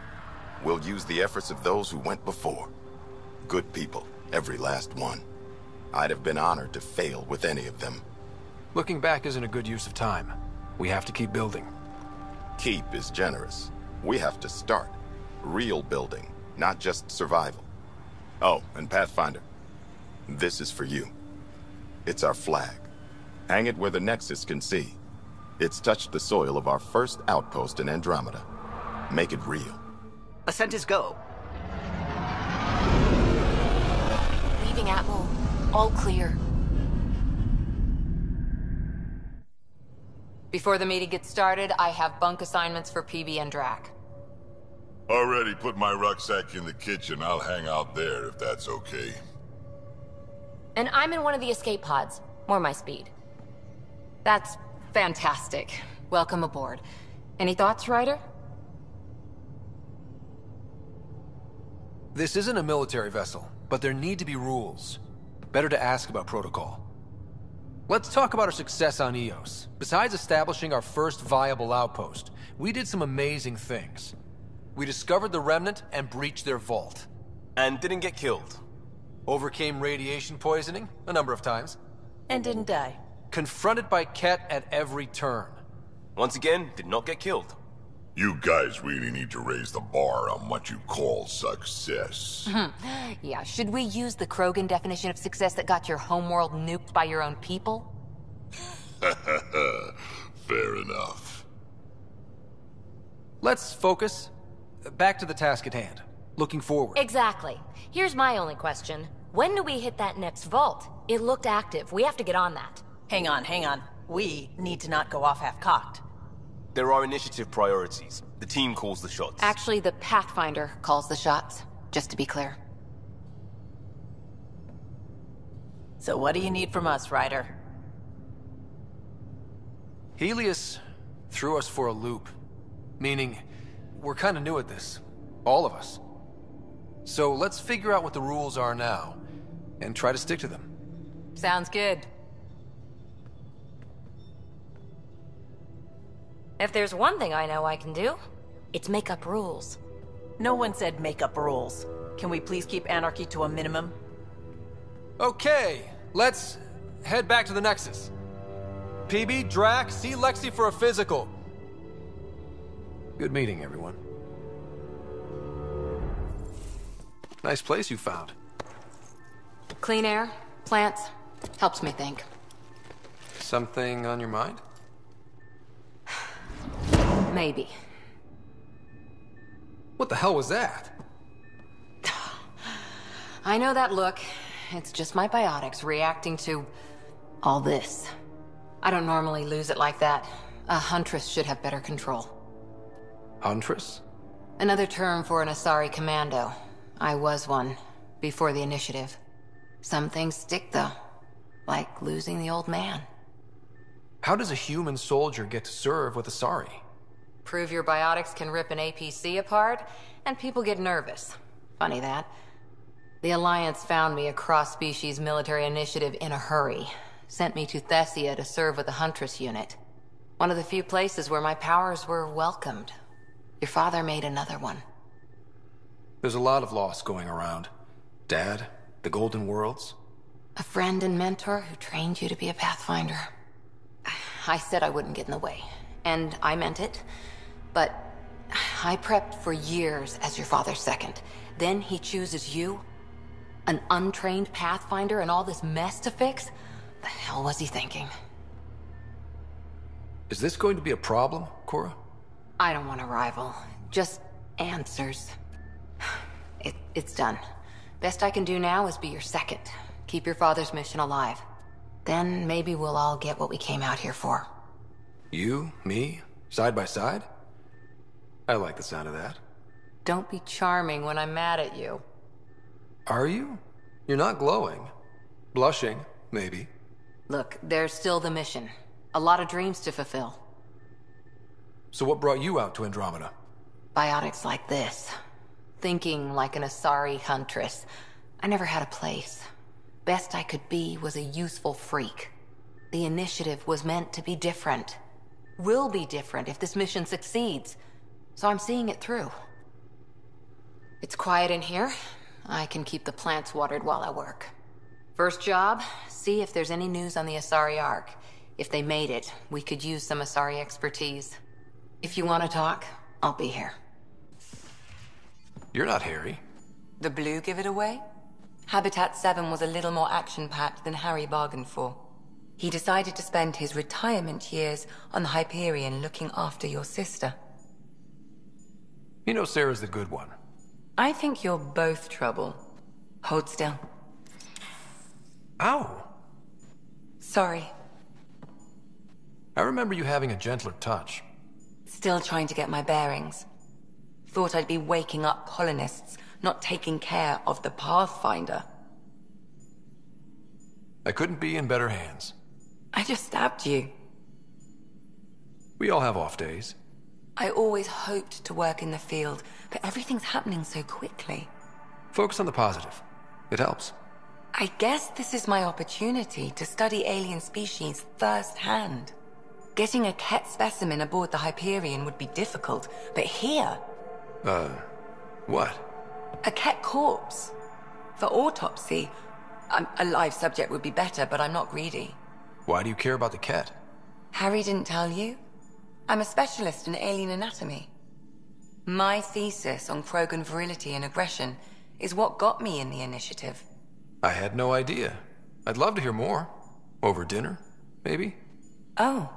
Speaker 10: We'll use the efforts of those who went before. Good people, every last one. I'd have been honored to fail with any of them.
Speaker 3: Looking back isn't a good use of time. We have to keep building.
Speaker 10: Keep is generous. We have to start. Real building, not just survival. Oh, and Pathfinder, this is for you. It's our flag. Hang it where the Nexus can see. It's touched the soil of our first outpost in Andromeda. Make it real.
Speaker 12: Ascent is go.
Speaker 7: Leaving Atmo. All clear.
Speaker 4: Before the meeting gets started, I have bunk assignments for PB and Drac.
Speaker 8: Already put my rucksack in the kitchen. I'll hang out there if that's okay.
Speaker 7: And I'm in one of the escape pods. More my speed.
Speaker 4: That's fantastic. Welcome aboard. Any thoughts, Ryder?
Speaker 3: This isn't a military vessel, but there need to be rules. Better to ask about protocol. Let's talk about our success on Eos. Besides establishing our first viable outpost, we did some amazing things. We discovered the Remnant and breached their vault.
Speaker 1: And didn't get killed.
Speaker 3: Overcame radiation poisoning a number of times.
Speaker 11: And didn't die.
Speaker 3: Confronted by Ket at every turn.
Speaker 1: Once again, did not get killed.
Speaker 8: You guys really need to raise the bar on what you call success.
Speaker 4: Yeah, should we use the Krogan definition of success that got your homeworld nuked by your own people?
Speaker 8: Fair enough.
Speaker 3: Let's focus. Back to the task at hand. Looking forward.
Speaker 7: Exactly. Here's my only question. When do we hit that next vault? It looked active. We have to get on that.
Speaker 12: Hang on. We need to not go off half-cocked.
Speaker 1: There are initiative priorities. The team calls the shots.
Speaker 4: Actually, the Pathfinder calls the shots, just to be clear.
Speaker 12: So what do you need from us, Ryder?
Speaker 3: Helios threw us for a loop. Meaning, we're kind of new at this. All of us. So let's figure out what the rules are now, and try to stick to them.
Speaker 4: Sounds good.
Speaker 7: If there's one thing I know I can do, it's make up rules.
Speaker 12: No one said make up rules. Can we please keep anarchy to a minimum?
Speaker 3: Okay, let's head back to the Nexus. PB, Drac, see Lexi for a physical. Good meeting, everyone. Nice place you found.
Speaker 4: Clean air, plants, helps me think.
Speaker 3: Something on your mind?
Speaker 4: Maybe.
Speaker 3: What the hell was that?
Speaker 4: I know that look. It's just my biotics reacting to all this. I don't normally lose it like that. A huntress should have better control.
Speaker 3: Huntress?
Speaker 4: Another term for an Asari commando. I was one, before the initiative. Some things stick, though. Like losing the old man.
Speaker 3: How does a human soldier get to serve with Asari?
Speaker 4: Prove your biotics can rip an APC apart, and people get nervous. Funny that. The Alliance found me a cross-species military initiative in a hurry. Sent me to Thessia to serve with the Huntress unit. One of the few places where my powers were welcomed. Your father made another one.
Speaker 3: There's a lot of loss going around. Dad, the Golden Worlds.
Speaker 4: A friend and mentor who trained you to be a Pathfinder. I said I wouldn't get in the way, and I meant it. But I prepped for years as your father's second. Then he chooses you? An untrained Pathfinder and all this mess to fix? The hell was he thinking?
Speaker 3: Is this going to be a problem, Cora?
Speaker 4: I don't want a rival. Just answers. It's done. Best I can do now is be your second. Keep your father's mission alive. Then maybe we'll all get what we came out here for.
Speaker 3: You, me, side by side? I like the sound of that.
Speaker 4: Don't be charming when I'm mad at you.
Speaker 3: Are you? You're not glowing. Blushing, maybe.
Speaker 4: Look, there's still the mission. A lot of dreams to fulfill.
Speaker 3: So what brought you out to Andromeda?
Speaker 4: Biotics like this. Thinking like an Asari huntress. I never had a place. Best I could be was a useful freak. The initiative was meant to be different. Will be different if this mission succeeds. So I'm seeing it through. It's quiet in here. I can keep the plants watered while I work. First job, see if there's any news on the Asari Ark. If they made it, we could use some Asari expertise. If you want to talk, I'll be here.
Speaker 3: You're not Harry.
Speaker 4: The blue give it away? Habitat 7 was a little more action-packed than Harry bargained for. He decided to spend his retirement years on the Hyperion looking after your sister.
Speaker 3: You know Sarah's the good one.
Speaker 4: I think you're both trouble. Hold still.
Speaker 3: Ow!
Speaker 4: Sorry.
Speaker 3: I remember you having a gentler touch.
Speaker 4: Still trying to get my bearings. Thought I'd be waking up colonists, not taking care of the Pathfinder.
Speaker 3: I couldn't be in better hands.
Speaker 4: I just stabbed you.
Speaker 3: We all have off days.
Speaker 4: I always hoped to work in the field, but everything's happening so quickly.
Speaker 3: Focus on the positive. It helps.
Speaker 4: I guess this is my opportunity to study alien species firsthand. Getting a Ket specimen aboard the Hyperion would be difficult, but here...
Speaker 3: what?
Speaker 4: A Ket corpse. For autopsy, a live subject would be better, but I'm not greedy.
Speaker 3: Why do you care about the Ket?
Speaker 4: Harry didn't tell you? I'm a specialist in alien anatomy. My thesis on Krogan virility and aggression is what got me in the initiative.
Speaker 3: I had no idea. I'd love to hear more. Over dinner, maybe?
Speaker 4: Oh.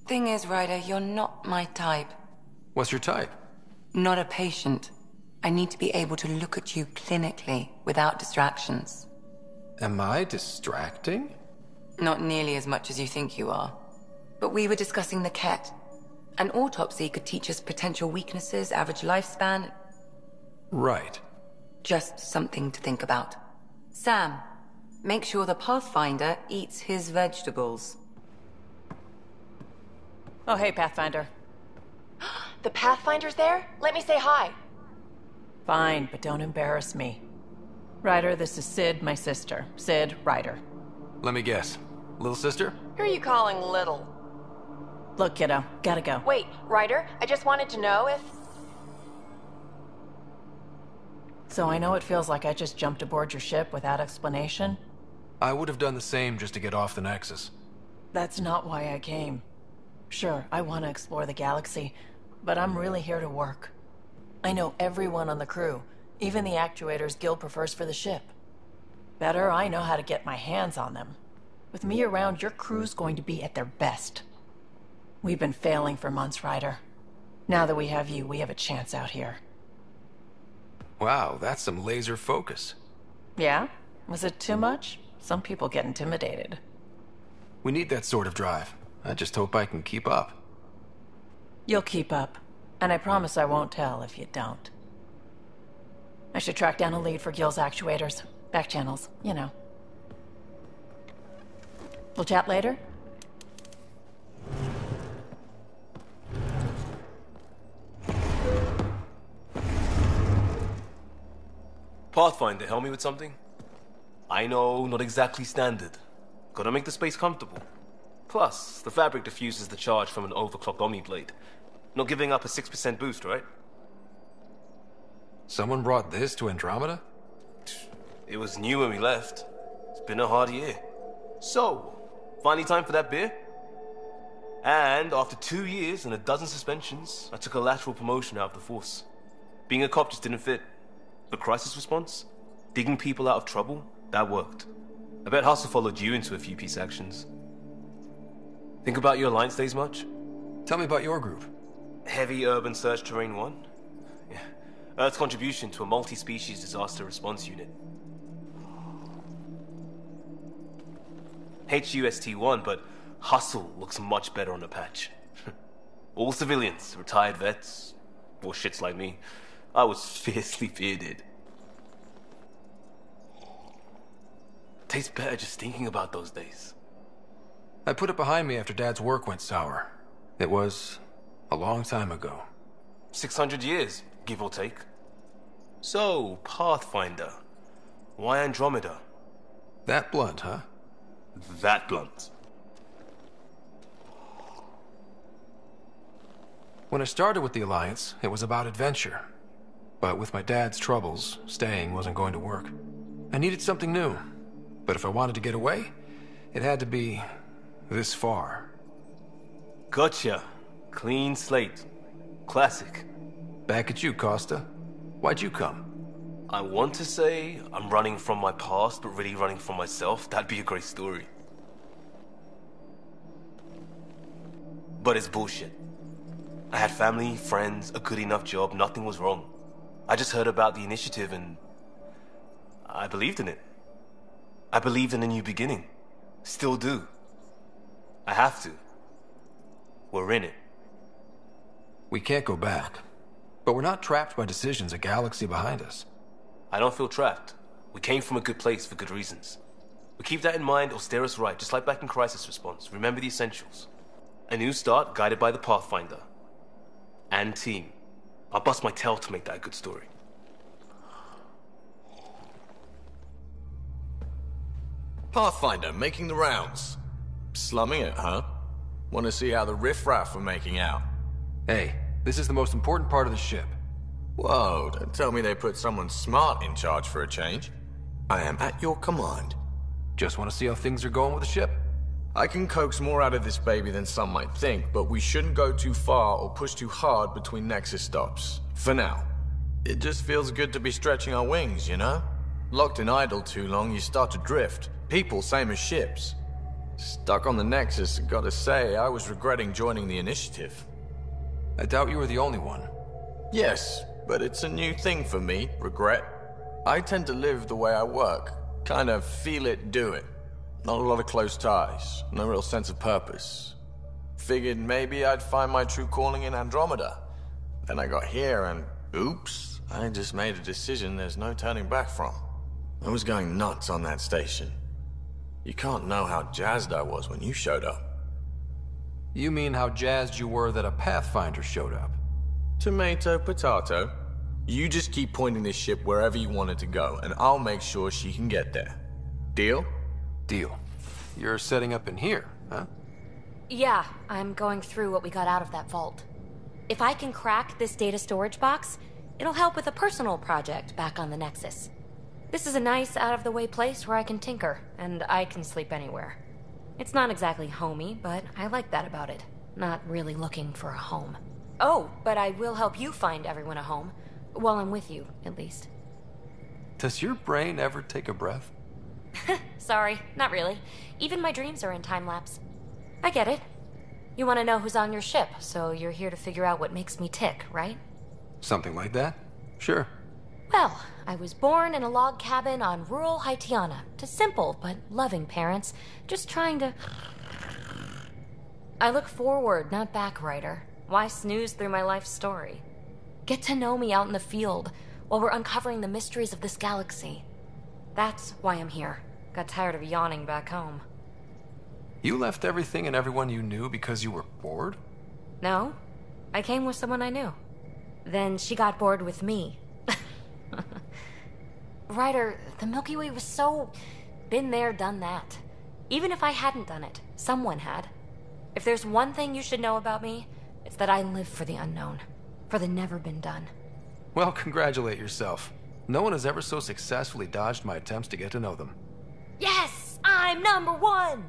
Speaker 4: Thing is, Ryder, you're not my type.
Speaker 3: What's your type?
Speaker 4: Not a patient. I need to be able to look at you clinically without distractions.
Speaker 3: Am I distracting?
Speaker 4: Not nearly as much as you think you are. But we were discussing the Ket. An autopsy could teach us potential weaknesses, average lifespan.
Speaker 3: Right.
Speaker 4: Just something to think about. Sam, make sure the Pathfinder eats his vegetables.
Speaker 12: Oh, hey, Pathfinder.
Speaker 13: The Pathfinder's there? Let me say hi.
Speaker 12: Fine, but don't embarrass me. Ryder, this is Sid, my sister. Sid, Ryder.
Speaker 3: Let me guess. Little sister?
Speaker 13: Who are you calling little?
Speaker 12: Look, kiddo, gotta go.
Speaker 13: Wait, Ryder, I just wanted to know if...
Speaker 12: So I know it feels like I just jumped aboard your ship without explanation.
Speaker 3: I would have done the same just to get off the Nexus.
Speaker 12: That's not why I came. Sure, I want to explore the galaxy, but I'm really here to work. I know everyone on the crew, even the actuators Gil prefers for the ship. Better, I know how to get my hands on them. With me around, your crew's going to be at their best. We've been failing for months, Ryder. Now that we have you, we have a chance out here.
Speaker 3: Wow, that's some laser focus.
Speaker 12: Yeah? Was it too much? Some people get intimidated.
Speaker 3: We need that sort of drive. I just hope I can keep up.
Speaker 12: You'll keep up. And I promise I won't tell if you don't. I should track down a lead for Gil's actuators. Back channels, you know. We'll chat later?
Speaker 1: Pathfinder, help me with something? I know, not exactly standard. Gotta make the space comfortable. Plus, the fabric diffuses the charge from an overclocked Omniblade. Not giving up a 6% boost, right?
Speaker 3: Someone brought this to Andromeda?
Speaker 1: It was new when we left. It's been a hard year. So, finally time for that beer? And after 2 years and a dozen suspensions, I took a lateral promotion out of the force. Being a cop just didn't fit. But crisis response? Digging people out of trouble? That worked. I bet Hustle followed you into a few peace actions. Think about your Alliance days much?
Speaker 3: Tell me about your group.
Speaker 1: Heavy Urban Search Terrain 1? Yeah. Earth's contribution to a multi-species disaster response unit. HUST-1, but Hustle looks much better on the patch. All civilians, retired vets, or shits like me. I was fiercely bearded. Tastes better just thinking about those days.
Speaker 3: I put it behind me after Dad's work went sour. It was a long time ago.
Speaker 1: 600 years, give or take. So, Pathfinder. Why Andromeda?
Speaker 3: That blunt, huh?
Speaker 1: That blunt.
Speaker 3: When I started with the Alliance, it was about adventure. But with my dad's troubles, staying wasn't going to work. I needed something new. But if I wanted to get away, it had to be this far.
Speaker 1: Gotcha. Clean slate. Classic.
Speaker 3: Back at you, Costa. Why'd you come?
Speaker 1: I want to say I'm running from my past, but really running from myself. That'd be a great story. But it's bullshit. I had family, friends, a good enough job, nothing was wrong. I just heard about the initiative and I believed in it. I believed in a new beginning. Still do. I have to. We're in it.
Speaker 3: We can't go back. But we're not trapped by decisions a galaxy behind us.
Speaker 1: I don't feel trapped. We came from a good place for good reasons. We keep that in mind, it'll steer us right, just like back in Crisis Response. Remember the essentials. A new start guided by the Pathfinder. And team. I'll bust my tail to make that a good story.
Speaker 14: Pathfinder, making the rounds. Slumming it, huh? Want to see how the riffraff are making out?
Speaker 3: Hey, this is the most important part of the ship.
Speaker 14: Whoa, don't tell me they put someone smart in charge for a change. I am at your command.
Speaker 3: Just want to see how things are going with the ship.
Speaker 14: I can coax more out of this baby than some might think, but we shouldn't go too far or push too hard between Nexus stops. For now. It just feels good to be stretching our wings, you know? Locked in idle too long, you start to drift. People, same as ships. Stuck on the Nexus, gotta say, I was regretting joining the initiative.
Speaker 3: I doubt you were the only one.
Speaker 14: Yes, but it's a new thing for me, regret. I tend to live the way I work. Kind of feel it, do it. Not a lot of close ties, no real sense of purpose. Figured maybe I'd find my true calling in Andromeda. Then I got here and, oops, I just made a decision there's no turning back from. I was going nuts on that station. You can't know how jazzed I was when you showed up.
Speaker 3: You mean how jazzed you were that a Pathfinder showed up?
Speaker 14: Tomato, potato. You just keep pointing this ship wherever you want it to go, and I'll make sure she can get there. Deal?
Speaker 3: Deal. You're setting up in here, huh?
Speaker 7: Yeah, I'm going through what we got out of that vault. If I can crack this data storage box, it'll help with a personal project back on the Nexus. This is a nice, out-of-the-way place where I can tinker, and I can sleep anywhere. It's not exactly homey, but I like that about it. Not really looking for a home. Oh, but I will help you find everyone a home. While I'm with you, at least.
Speaker 3: Does your brain ever take a breath?
Speaker 7: Sorry, not really. Even my dreams are in time-lapse. I get it. You want to know who's on your ship, so you're here to figure out what makes me tick, right?
Speaker 3: Something like that? Sure.
Speaker 7: Well, I was born in a log cabin on rural Haitiana to simple but loving parents, just trying to... I look forward, not back, Ryder. Why snooze through my life story? Get to know me out in the field while we're uncovering the mysteries of this galaxy. That's why I'm here. Got tired of yawning back home.
Speaker 3: You left everything and everyone you knew because you were bored?
Speaker 7: No. I came with someone I knew. Then she got bored with me. Ryder, the Milky Way was so... been there, done that. Even if I hadn't done it, someone had. If there's one thing you should know about me, it's that I live for the unknown. For the never been done.
Speaker 3: Well, congratulate yourself. No one has ever so successfully dodged my attempts to get to know them.
Speaker 7: Yes! I'm #1!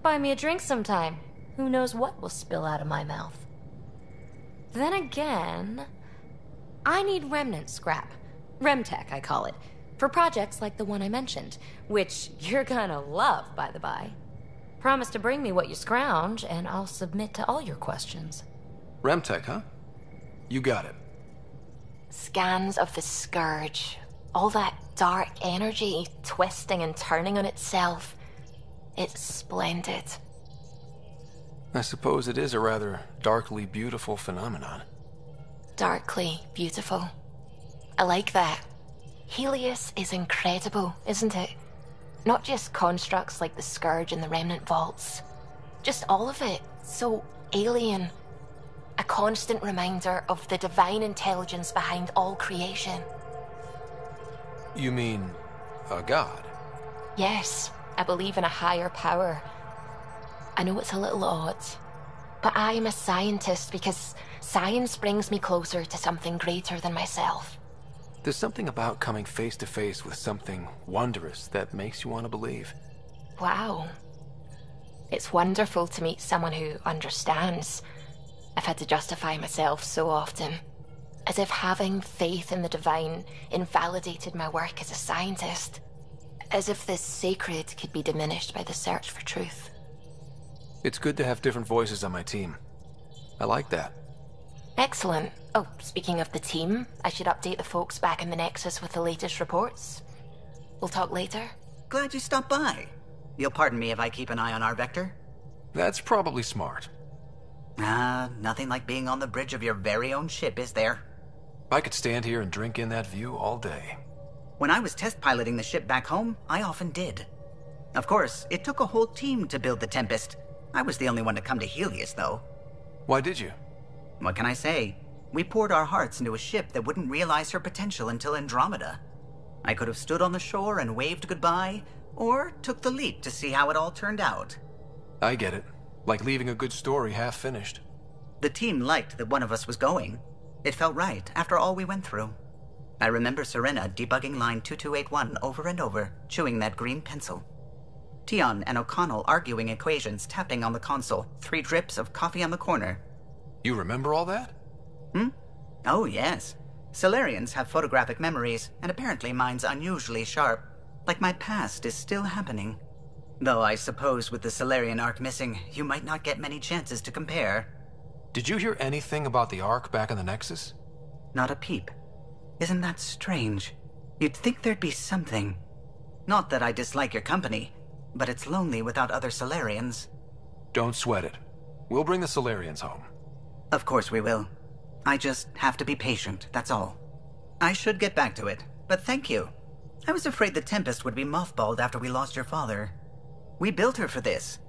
Speaker 7: Buy me a drink sometime. Who knows what will spill out of my mouth. Then again... I need remnant scrap. Remtech, I call it. For projects like the one I mentioned. Which you're gonna love, by the by. Promise to bring me what you scrounge, and I'll submit to all your questions.
Speaker 3: Remtech, huh? You got it.
Speaker 13: Scans of the Scourge. All that dark energy twisting and turning on itself. It's splendid.
Speaker 3: I suppose it is a rather darkly beautiful phenomenon.
Speaker 13: Darkly beautiful. I like that. Helios is incredible, isn't it? Not just constructs like the Scourge and the Remnant Vaults. Just all of it. So alien. A constant reminder of the divine intelligence behind all creation.
Speaker 3: You mean a god?
Speaker 13: Yes, I believe in a higher power. I know it's a little odd, But I'm a scientist because science brings me closer to something greater than myself.
Speaker 3: There's something about coming face to face with something wondrous that makes you want to believe.
Speaker 13: Wow. It's wonderful to meet someone who understands. I've had to justify myself so often. As if having faith in the divine invalidated my work as a scientist. As if this sacred could be diminished by the search for truth.
Speaker 3: It's good to have different voices on my team. I like that.
Speaker 13: Excellent. Oh, speaking of the team, I should update the folks back in the Nexus with the latest reports. We'll talk later.
Speaker 15: Glad you stopped by. You'll pardon me if I keep an eye on our vector?
Speaker 3: That's probably smart.
Speaker 15: Nothing like being on the bridge of your very own ship, is there?
Speaker 3: I could stand here and drink in that view all day.
Speaker 15: When I was test piloting the ship back home, I often did. Of course, it took a whole team to build the Tempest. I was the only one to come to Helios, though.
Speaker 3: Why did you?
Speaker 15: What can I say? We poured our hearts into a ship that wouldn't realize her potential until Andromeda. I could have stood on the shore and waved goodbye, or took the leap to see how it all turned out.
Speaker 3: I get it. Like leaving a good story half-finished.
Speaker 15: The team liked that one of us was going. It felt right after all we went through. I remember Serena debugging line 2281 over and over, chewing that green pencil. Tion and O'Connell arguing equations, tapping on the console, 3 drips of coffee on the corner.
Speaker 3: You remember all that?
Speaker 15: Oh, yes. Solarians have photographic memories, and apparently mine's unusually sharp. Like my past is still happening. Though I suppose with the Solarian arc missing, you might not get many chances to compare.
Speaker 3: Did you hear anything about the Ark back in the Nexus?
Speaker 15: Not a peep. Isn't that strange? You'd think there'd be something. Not that I dislike your company, but it's lonely without other Solarians.
Speaker 3: Don't sweat it. We'll bring the Solarians home.
Speaker 15: Of course we will. I just have to be patient, that's all. I should get back to it, but thank you. I was afraid the Tempest would be mothballed after we lost your father. We built her for this.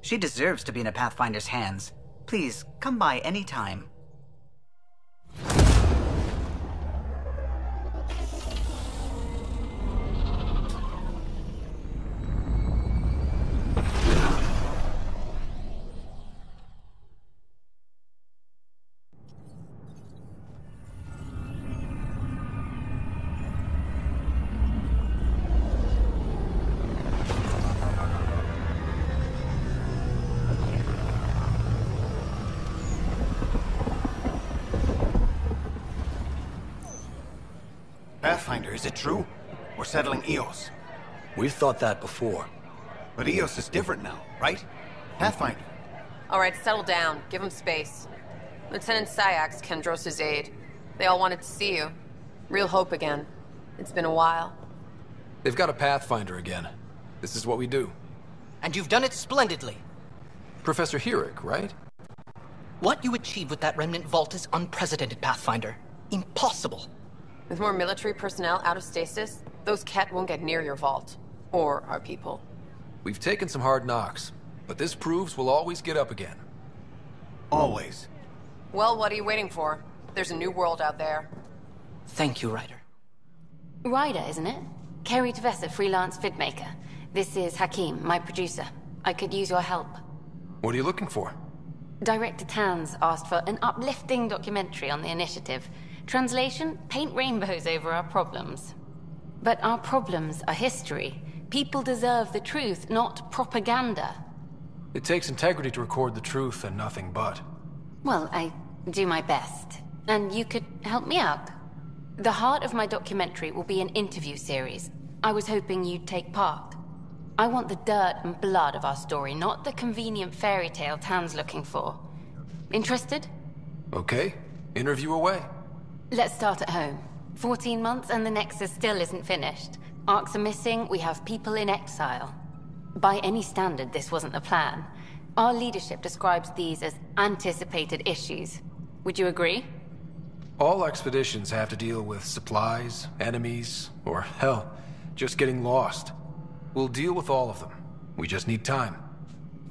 Speaker 15: She deserves to be in a Pathfinder's hands. Please, come by any time.
Speaker 16: Pathfinder, is it true? We're settling Eos.
Speaker 17: We've thought that before.
Speaker 16: But Eos is different now, right? Pathfinder.
Speaker 18: All right, settle down. Give him space. Lieutenant Syax, Kendros' aide. They all wanted to see you. Real hope again. It's been a while.
Speaker 3: They've got a Pathfinder again. This is what we do.
Speaker 19: And you've done it splendidly.
Speaker 3: Professor Herrick, right?
Speaker 19: What you achieved with that remnant vault is unprecedented, Pathfinder. Impossible.
Speaker 18: With more military personnel out of stasis, those Ket won't get near your vault. Or our people.
Speaker 3: We've taken some hard knocks, but this proves we'll always get up again.
Speaker 16: Always.
Speaker 18: Well, what are you waiting for? There's a new world out there.
Speaker 19: Thank you, Ryder.
Speaker 5: Ryder, isn't it? Kerry Tevessa, freelance vidmaker. This is Hakim, my producer. I could use your help.
Speaker 3: What are you looking for?
Speaker 5: Director Tans asked for an uplifting documentary on the initiative. Translation, paint rainbows over our problems. But our problems are history. People deserve the truth, not propaganda.
Speaker 3: It takes integrity to record the truth and nothing but.
Speaker 5: Well, I do my best. And you could help me out. The heart of my documentary will be an interview series. I was hoping you'd take part. I want the dirt and blood of our story, not the convenient fairy tale Tan's looking for. Interested?
Speaker 3: Okay. Interview away.
Speaker 5: Let's start at home. 14 months and the Nexus still isn't finished. Arcs are missing, we have people in exile. By any standard, this wasn't the plan. Our leadership describes these as anticipated issues. Would you agree?
Speaker 3: All expeditions have to deal with supplies, enemies, or hell, just getting lost. We'll deal with all of them. We just need time.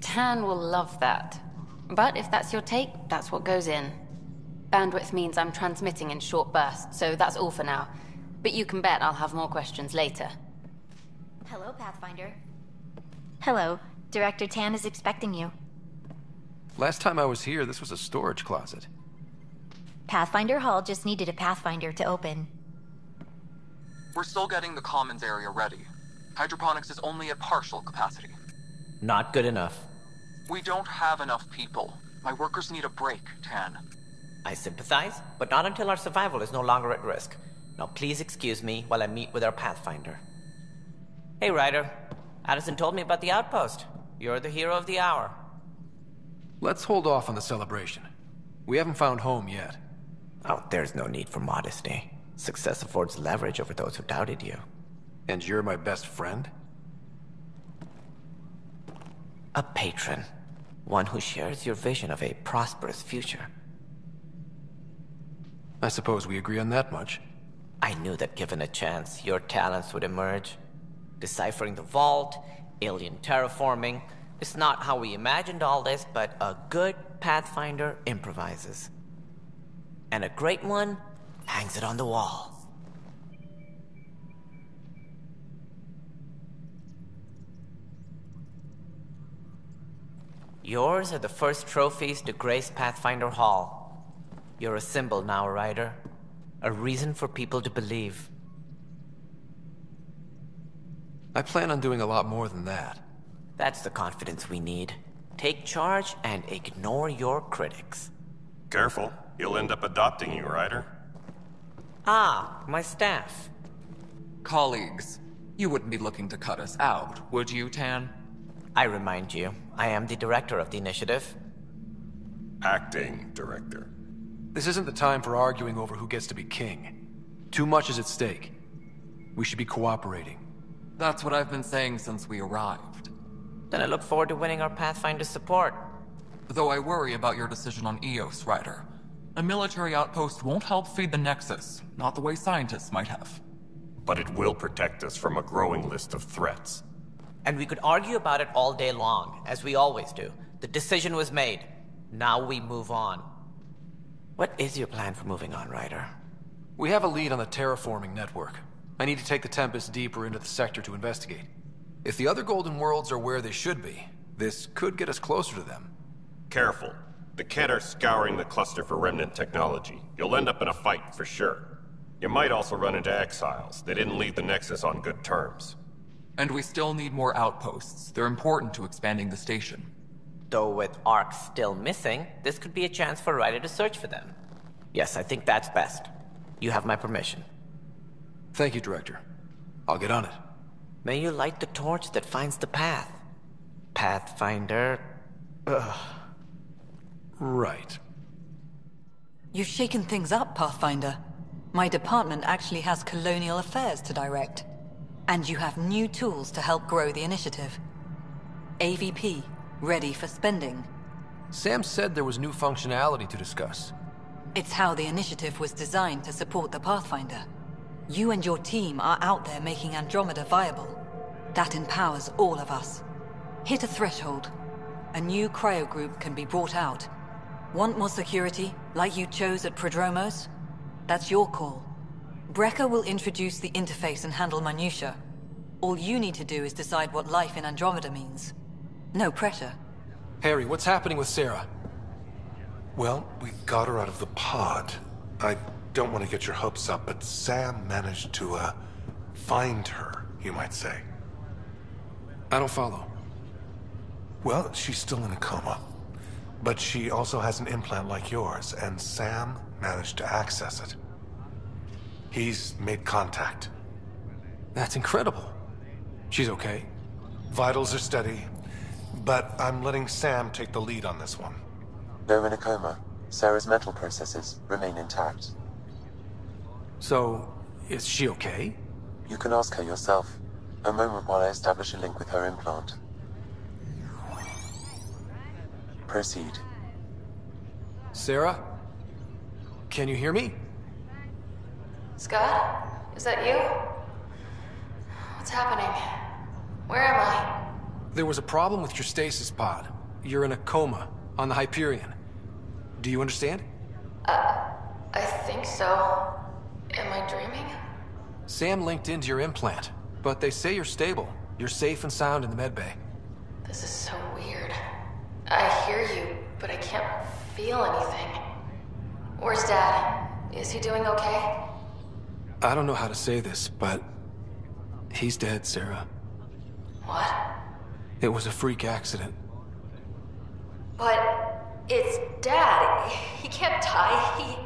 Speaker 5: Tan will love that. But if that's your take, that's what goes in. Bandwidth means I'm transmitting in short bursts, so that's all for now. But you can bet I'll have more questions later.
Speaker 13: Hello, Pathfinder. Hello. Director Tan is expecting you.
Speaker 3: Last time I was here, this was a storage closet.
Speaker 20: Pathfinder Hall just needed a Pathfinder to open.
Speaker 21: We're still getting the commons area ready. Hydroponics is only at partial capacity.
Speaker 22: Not good enough.
Speaker 21: We don't have enough people. My workers need a break, Tan.
Speaker 22: I sympathize, but not until our survival is no longer at risk. Now please excuse me while I meet with our Pathfinder. Hey, Ryder. Addison told me about the outpost. You're the hero of the hour.
Speaker 3: Let's hold off on the celebration. We haven't found home yet.
Speaker 22: Oh, there's no need for modesty. Success affords leverage over those who doubted you.
Speaker 3: And you're my best friend?
Speaker 22: A patron. One who shares your vision of a prosperous future.
Speaker 3: I suppose we agree on that much.
Speaker 22: I knew that given a chance, your talents would emerge. Deciphering the vault, alien terraforming. It's not how we imagined all this, but a good Pathfinder improvises. And a great one hangs it on the wall. Yours are the first trophies to grace Pathfinder Hall. You're a symbol now, Ryder. A reason for people to believe.
Speaker 3: I plan on doing a lot more than that.
Speaker 22: That's the confidence we need. Take charge and ignore your critics.
Speaker 23: Careful. He'll end up adopting you, Ryder.
Speaker 22: Ah, my staff.
Speaker 21: Colleagues, you wouldn't be looking to cut us out, would you, Tan?
Speaker 22: I remind you, I am the director of the initiative.
Speaker 23: Acting director.
Speaker 3: This isn't the time for arguing over who gets to be king. Too much is at stake. We should be cooperating.
Speaker 21: That's what I've been saying since we arrived.
Speaker 22: Then I look forward to winning our Pathfinder support.
Speaker 21: Though I worry about your decision on Eos, Ryder. A military outpost won't help feed the Nexus, not the way scientists might have.
Speaker 23: But it will protect us from a growing list of threats.
Speaker 22: And we could argue about it all day long, as we always do. The decision was made. Now we move on. What is your plan for moving on, Ryder?
Speaker 3: We have a lead on the terraforming network. I need to take the Tempest deeper into the sector to investigate. If the other Golden Worlds are where they should be, this could get us closer to them.
Speaker 23: Careful. The Kett are scouring the cluster for remnant technology. You'll end up in a fight for sure. You might also run into exiles. They didn't leave the Nexus on good terms.
Speaker 21: And we still need more outposts. They're important to expanding the station.
Speaker 22: Though with Ark still missing, this could be a chance for Ryder to search for them. Yes, I think that's best. You have my permission.
Speaker 3: Thank you, Director. I'll get on it.
Speaker 22: May you light the torch that finds the path. Pathfinder... Ugh.
Speaker 3: Right.
Speaker 11: You've shaken things up, Pathfinder. My department actually has colonial affairs to direct. And you have new tools to help grow the initiative. AVP, ready for spending.
Speaker 3: Sam said there was new functionality to discuss.
Speaker 11: It's how the initiative was designed to support the Pathfinder. You and your team are out there making Andromeda viable. That empowers all of us. Hit a threshold. A new cryo group can be brought out. Want more security, like you chose at Prodromos? That's your call. Brecker will introduce the interface and handle minutiae. All you need to do is decide what life in Andromeda means. No pressure.
Speaker 3: Harry, what's happening with Sarah?
Speaker 24: Well, we got her out of the pod. I don't want to get your hopes up, but Sam managed to, find her, you might say.
Speaker 3: I don't follow.
Speaker 24: Well, she's still in a coma. But she also has an implant like yours, and Sam managed to access it. He's made contact.
Speaker 3: That's incredible. She's okay?
Speaker 24: Vitals are steady, but I'm letting Sam take the lead on this one.
Speaker 2: Though in a coma, Sarah's mental processes remain intact.
Speaker 3: So, is she okay?
Speaker 2: You can ask her yourself. A moment while I establish a link with her implant. Proceed.
Speaker 3: Sarah? Can you hear me?
Speaker 4: Scott? Is that you? What's happening? Where am I?
Speaker 3: There was a problem with your stasis pod. You're in a coma, on the Hyperion. Do you understand?
Speaker 4: I think so. Am I dreaming?
Speaker 3: Sam linked into your implant, but they say you're stable. You're safe and sound in the medbay.
Speaker 4: This is so weird. I hear you,
Speaker 13: but I can't feel anything. Where's Dad? Is he doing okay?
Speaker 3: I don't know how to say this, but he's dead, Sarah.
Speaker 13: What?
Speaker 3: It was a freak accident.
Speaker 13: But it's Dad. He can't die.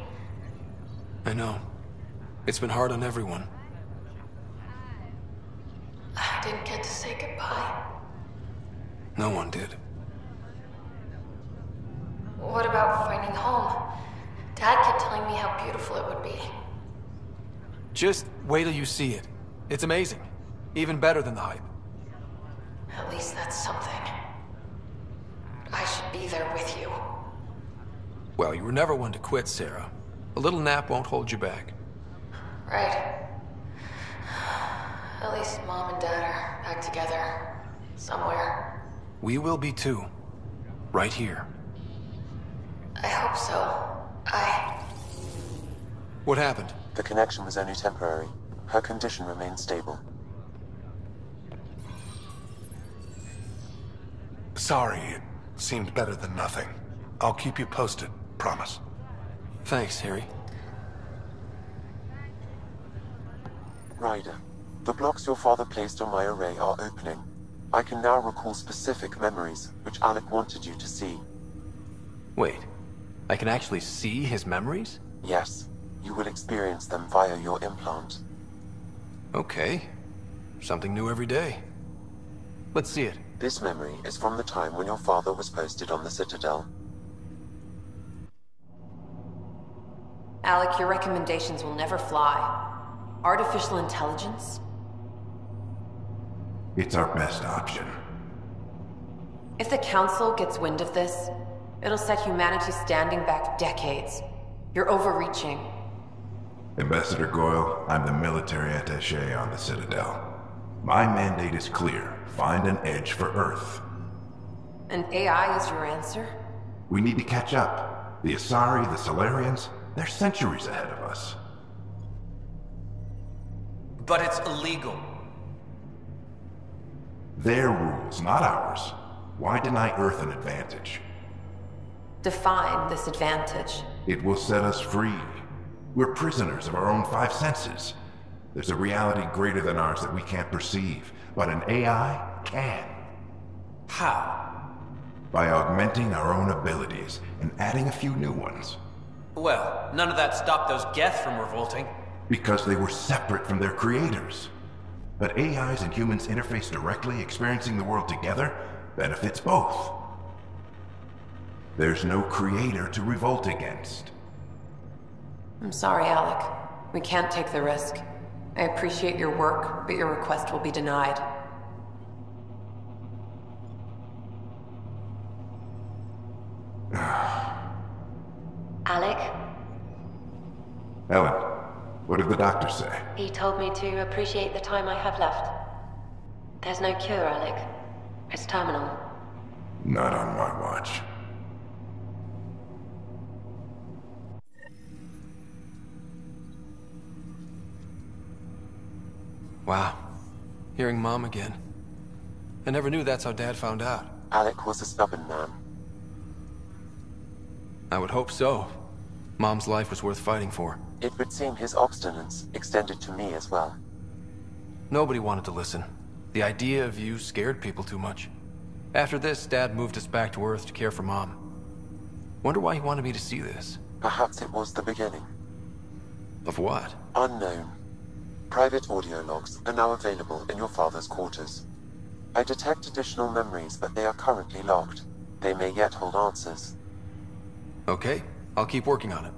Speaker 3: I know. It's been hard on everyone.
Speaker 13: I didn't get to say goodbye.
Speaker 3: No one did.
Speaker 13: What about finding home? Dad kept telling me how beautiful it would be.
Speaker 3: Just wait till you see it. It's amazing. Even better than the hype.
Speaker 13: At least that's something. I should be there with you.
Speaker 3: Well, you were never one to quit, Sarah. A little nap won't hold you back.
Speaker 13: Right. At least Mom and Dad are back together. Somewhere.
Speaker 3: We will be too. Right here.
Speaker 13: I hope so.
Speaker 3: What happened?
Speaker 2: The connection was only temporary. Her condition remains stable.
Speaker 24: Sorry, it seemed better than nothing. I'll keep you posted, promise.
Speaker 3: Thanks, Harry.
Speaker 2: Ryder, the blocks your father placed on my array are opening. I can now recall specific memories, which Alec wanted you to see.
Speaker 3: Wait, I can actually see his memories?
Speaker 2: Yes, you will experience them via your implant.
Speaker 3: Okay. Something new every day. Let's see it.
Speaker 2: This memory is from the time when your father was posted on the Citadel.
Speaker 18: Alec, your recommendations will never fly. Artificial intelligence?
Speaker 6: It's our best option.
Speaker 18: If the Council gets wind of this, it'll set humanity standing back decades. You're overreaching.
Speaker 6: Ambassador Goyle, I'm the military attaché on the Citadel. My mandate is clear. Find an edge for Earth.
Speaker 18: And AI is your answer?
Speaker 6: We need to catch up. The Asari, the Solarians, they're centuries ahead of us.
Speaker 19: But it's illegal.
Speaker 6: Their rules, not ours. Why deny Earth an advantage?
Speaker 18: Define this advantage.
Speaker 6: It will set us free. We're prisoners of our own five senses. There's a reality greater than ours that we can't perceive, but an AI can.
Speaker 19: How?
Speaker 6: By augmenting our own abilities and adding a few new ones.
Speaker 19: Well, none of that stopped those Geth from revolting.
Speaker 6: Because they were separate from their creators. But AIs and humans interface directly, experiencing the world together, benefits both. There's no creator to revolt against.
Speaker 18: I'm sorry, Alec. We can't take the risk. I appreciate your work, but your request will be denied.
Speaker 13: Alec?
Speaker 6: Ellen, what did the doctor say?
Speaker 13: He told me to appreciate the time I have left. There's no cure, Alec. It's terminal.
Speaker 6: Not on my watch.
Speaker 3: Wow. Hearing Mom again. I never knew that's how Dad found out.
Speaker 2: Alec was a stubborn man.
Speaker 3: I would hope so. Mom's life was worth fighting for.
Speaker 2: It would seem his obstinance extended to me as well.
Speaker 3: Nobody wanted to listen. The idea of you scared people too much. After this, Dad moved us back to Earth to care for Mom. Wonder why he wanted me to see this.
Speaker 2: Perhaps it was the beginning.
Speaker 3: Of what?
Speaker 2: Unknown. Private audio logs are now available in your father's quarters. I detect additional memories, but they are currently locked. They may yet hold answers.
Speaker 3: Okay, I'll keep working on it.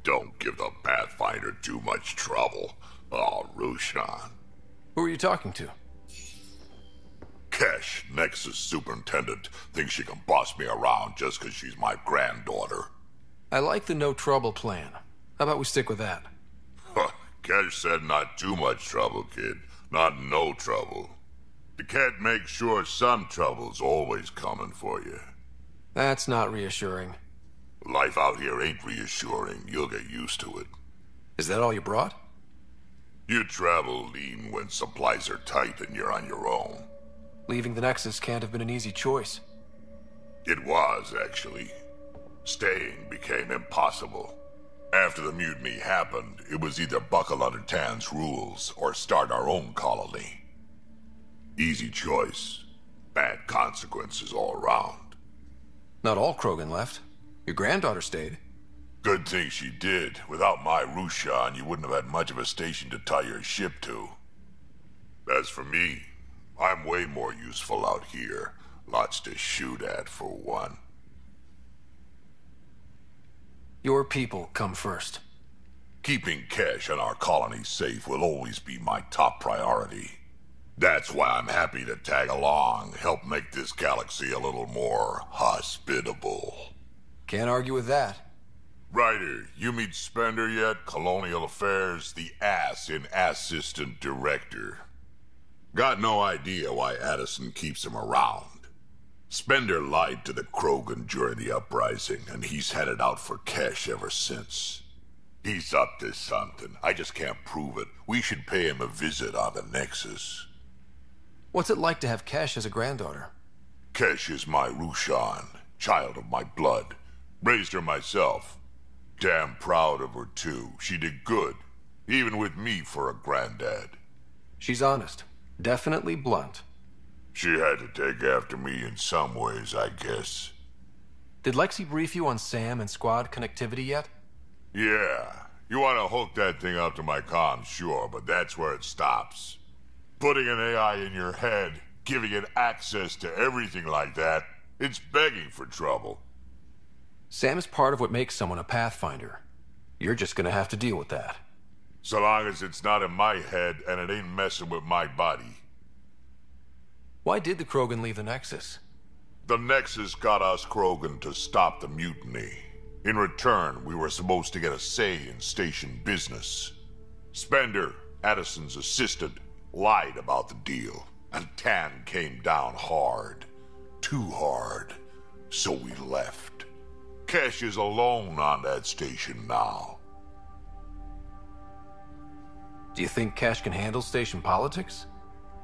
Speaker 8: Don't give the Pathfinder too much trouble. Oh, Rushan.
Speaker 3: Who are you talking to?
Speaker 8: Kesh, Nexus Superintendent, thinks she can boss me around just because she's my granddaughter.
Speaker 3: I like the no trouble plan. How about we stick with that?
Speaker 8: Kesh said not too much trouble, kid. Not no trouble. The cat makes sure some trouble's always coming for you.
Speaker 3: That's not reassuring.
Speaker 8: Life out here ain't reassuring. You'll get used to it.
Speaker 3: Is that all you brought?
Speaker 8: You travel lean when supplies are tight and you're on your own.
Speaker 3: Leaving the Nexus can't have been an easy choice.
Speaker 8: It was, actually. Staying became impossible. After the mutiny happened, it was either buckle under Tan's rules or start our own colony. Easy choice. Bad consequences all around.
Speaker 3: Not all Krogan left. Your granddaughter stayed.
Speaker 8: Good thing she did. Without my Rushan, you wouldn't have had much of a station to tie your ship to. As for me, I'm way more useful out here. Lots to shoot at, for one.
Speaker 3: Your people come first.
Speaker 8: Keeping Kesh and our colony safe will always be my top priority. That's why I'm happy to tag along, help make this galaxy a little more hospitable.
Speaker 3: Can't argue with that.
Speaker 8: Ryder, you meet Spender yet? Colonial Affairs, the ass in Assistant Director. Got no idea why Addison keeps him around. Spender lied to the Krogan during the uprising, and he's headed out for Kesh ever since. He's up to something. I just can't prove it. We should pay him a visit on the Nexus.
Speaker 3: What's it like to have Kesh as a granddaughter?
Speaker 8: Kesh is my Rushan, child of my blood. Raised her myself. Damn proud of her, too. She did good, even with me for a granddad.
Speaker 3: She's honest. Definitely blunt.
Speaker 8: She had to take after me in some ways, I guess.
Speaker 3: Did Lexi brief you on Sam and squad connectivity yet?
Speaker 8: Yeah. You want to hook that thing up to my comms, sure, but that's where it stops. Putting an AI in your head, giving it access to everything like that, it's begging for trouble.
Speaker 3: Sam is part of what makes someone a Pathfinder. You're just gonna have to deal with that.
Speaker 8: So long as it's not in my head and it ain't messing with my body.
Speaker 3: Why did the Krogan leave the Nexus?
Speaker 8: The Nexus got us Krogan to stop the mutiny. In return, we were supposed to get a say in station business. Spender, Addison's assistant, lied about the deal, and Tan came down hard. Too hard. So we left. Kesh is alone on that station now.
Speaker 3: Do you think Kesh can handle station politics?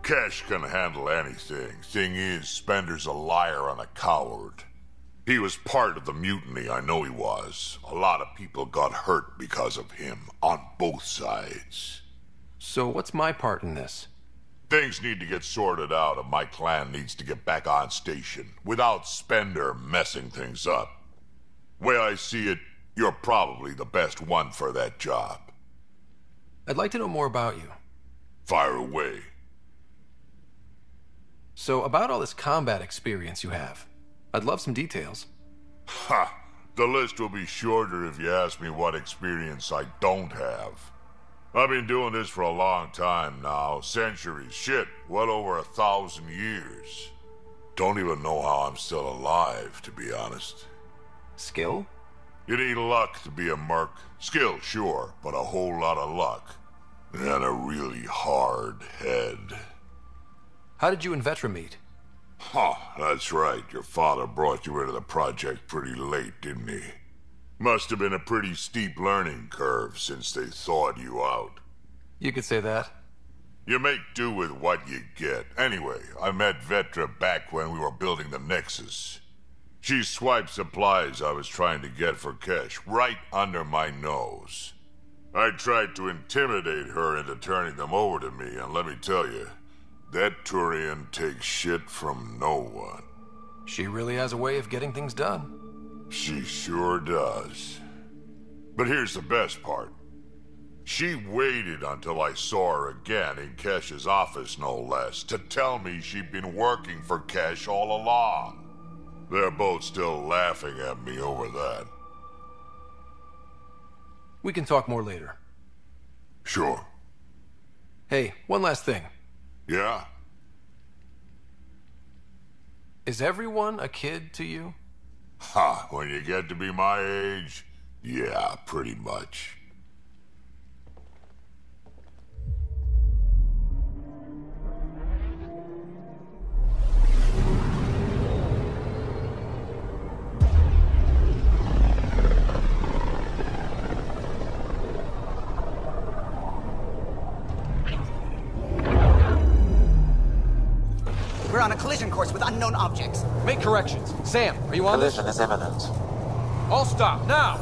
Speaker 8: Kesh can handle anything. Thing is, Spender's a liar and a coward. He was part of the mutiny, I know he was. A lot of people got hurt because of him, on both sides.
Speaker 3: So what's my part in this?
Speaker 8: Things need to get sorted out and my clan needs to get back on station, without Spender messing things up. Way I see it, you're probably the best one for that job.
Speaker 3: I'd like to know more about you.
Speaker 8: Fire away.
Speaker 3: So, about all this combat experience you have, I'd love some details.
Speaker 8: Ha! The list will be shorter if you ask me what experience I don't have. I've been doing this for a long time now, centuries, shit, well over 1,000 years. Don't even know how I'm still alive, to be honest.
Speaker 3: Skill?
Speaker 8: You need luck to be a merc. Skill, sure, but a whole lot of luck. And a really hard head.
Speaker 3: How did you and Vetra meet?
Speaker 8: Huh, that's right. Your father brought you into the project pretty late, didn't he? Must have been a pretty steep learning curve since they thawed you out.
Speaker 3: You could say that.
Speaker 8: You make do with what you get. Anyway, I met Vetra back when we were building the Nexus. She swiped supplies I was trying to get for Kesh right under my nose. I tried to intimidate her into turning them over to me, and let me tell you, that Turian takes shit from no one.
Speaker 3: She really has a way of getting things done.
Speaker 8: She sure does. But here's the best part. She waited until I saw her again in Kesh's office, no less, to tell me she'd been working for Kesh all along. They're both still laughing at me over that.
Speaker 3: We can talk more later.
Speaker 8: Sure.
Speaker 3: Hey, one last thing.
Speaker 8: Yeah?
Speaker 3: Is everyone a kid to you?
Speaker 8: Ha, when you get to be my age, yeah, pretty much.
Speaker 16: intercourse with unknown objects.
Speaker 3: Make corrections. Sam, are you on this?
Speaker 2: Collision is imminent.
Speaker 3: All stop, now!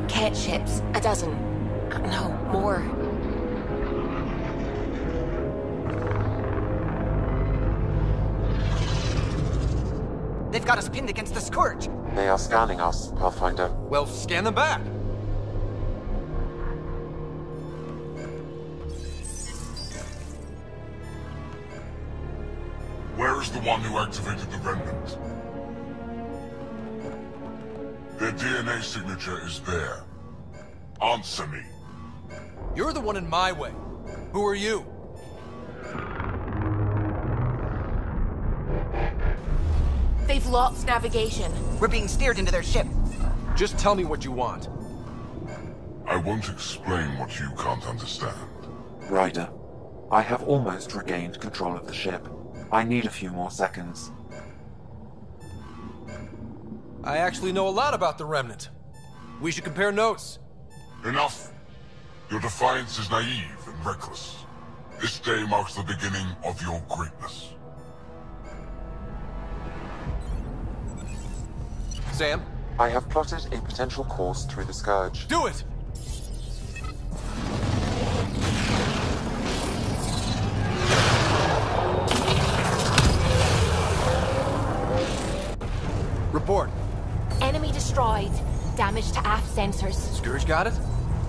Speaker 13: Cat ships. A dozen. No, more.
Speaker 16: They've got us pinned against the Scourge.
Speaker 2: They are scanning us, Pathfinder.
Speaker 3: Well, scan them back.
Speaker 8: Where is the one who activated the remnant? Their DNA signature is there. Answer me.
Speaker 3: You're the one in my way. Who are you?
Speaker 13: They've lost navigation.
Speaker 16: We're being steered into their ship.
Speaker 3: Just tell me what you want.
Speaker 8: I won't explain what you can't understand.
Speaker 2: Ryder, I have almost regained control of the ship. I need a few more seconds.
Speaker 3: I actually know a lot about the Remnant. We should compare notes.
Speaker 8: Enough! Your defiance is naive and reckless. This day marks the beginning of your greatness.
Speaker 3: Sam?
Speaker 2: I have plotted a potential course through the Scourge.
Speaker 3: Do it! Report.
Speaker 13: Enemy destroyed. Damage to aft sensors.
Speaker 3: Scourge got it?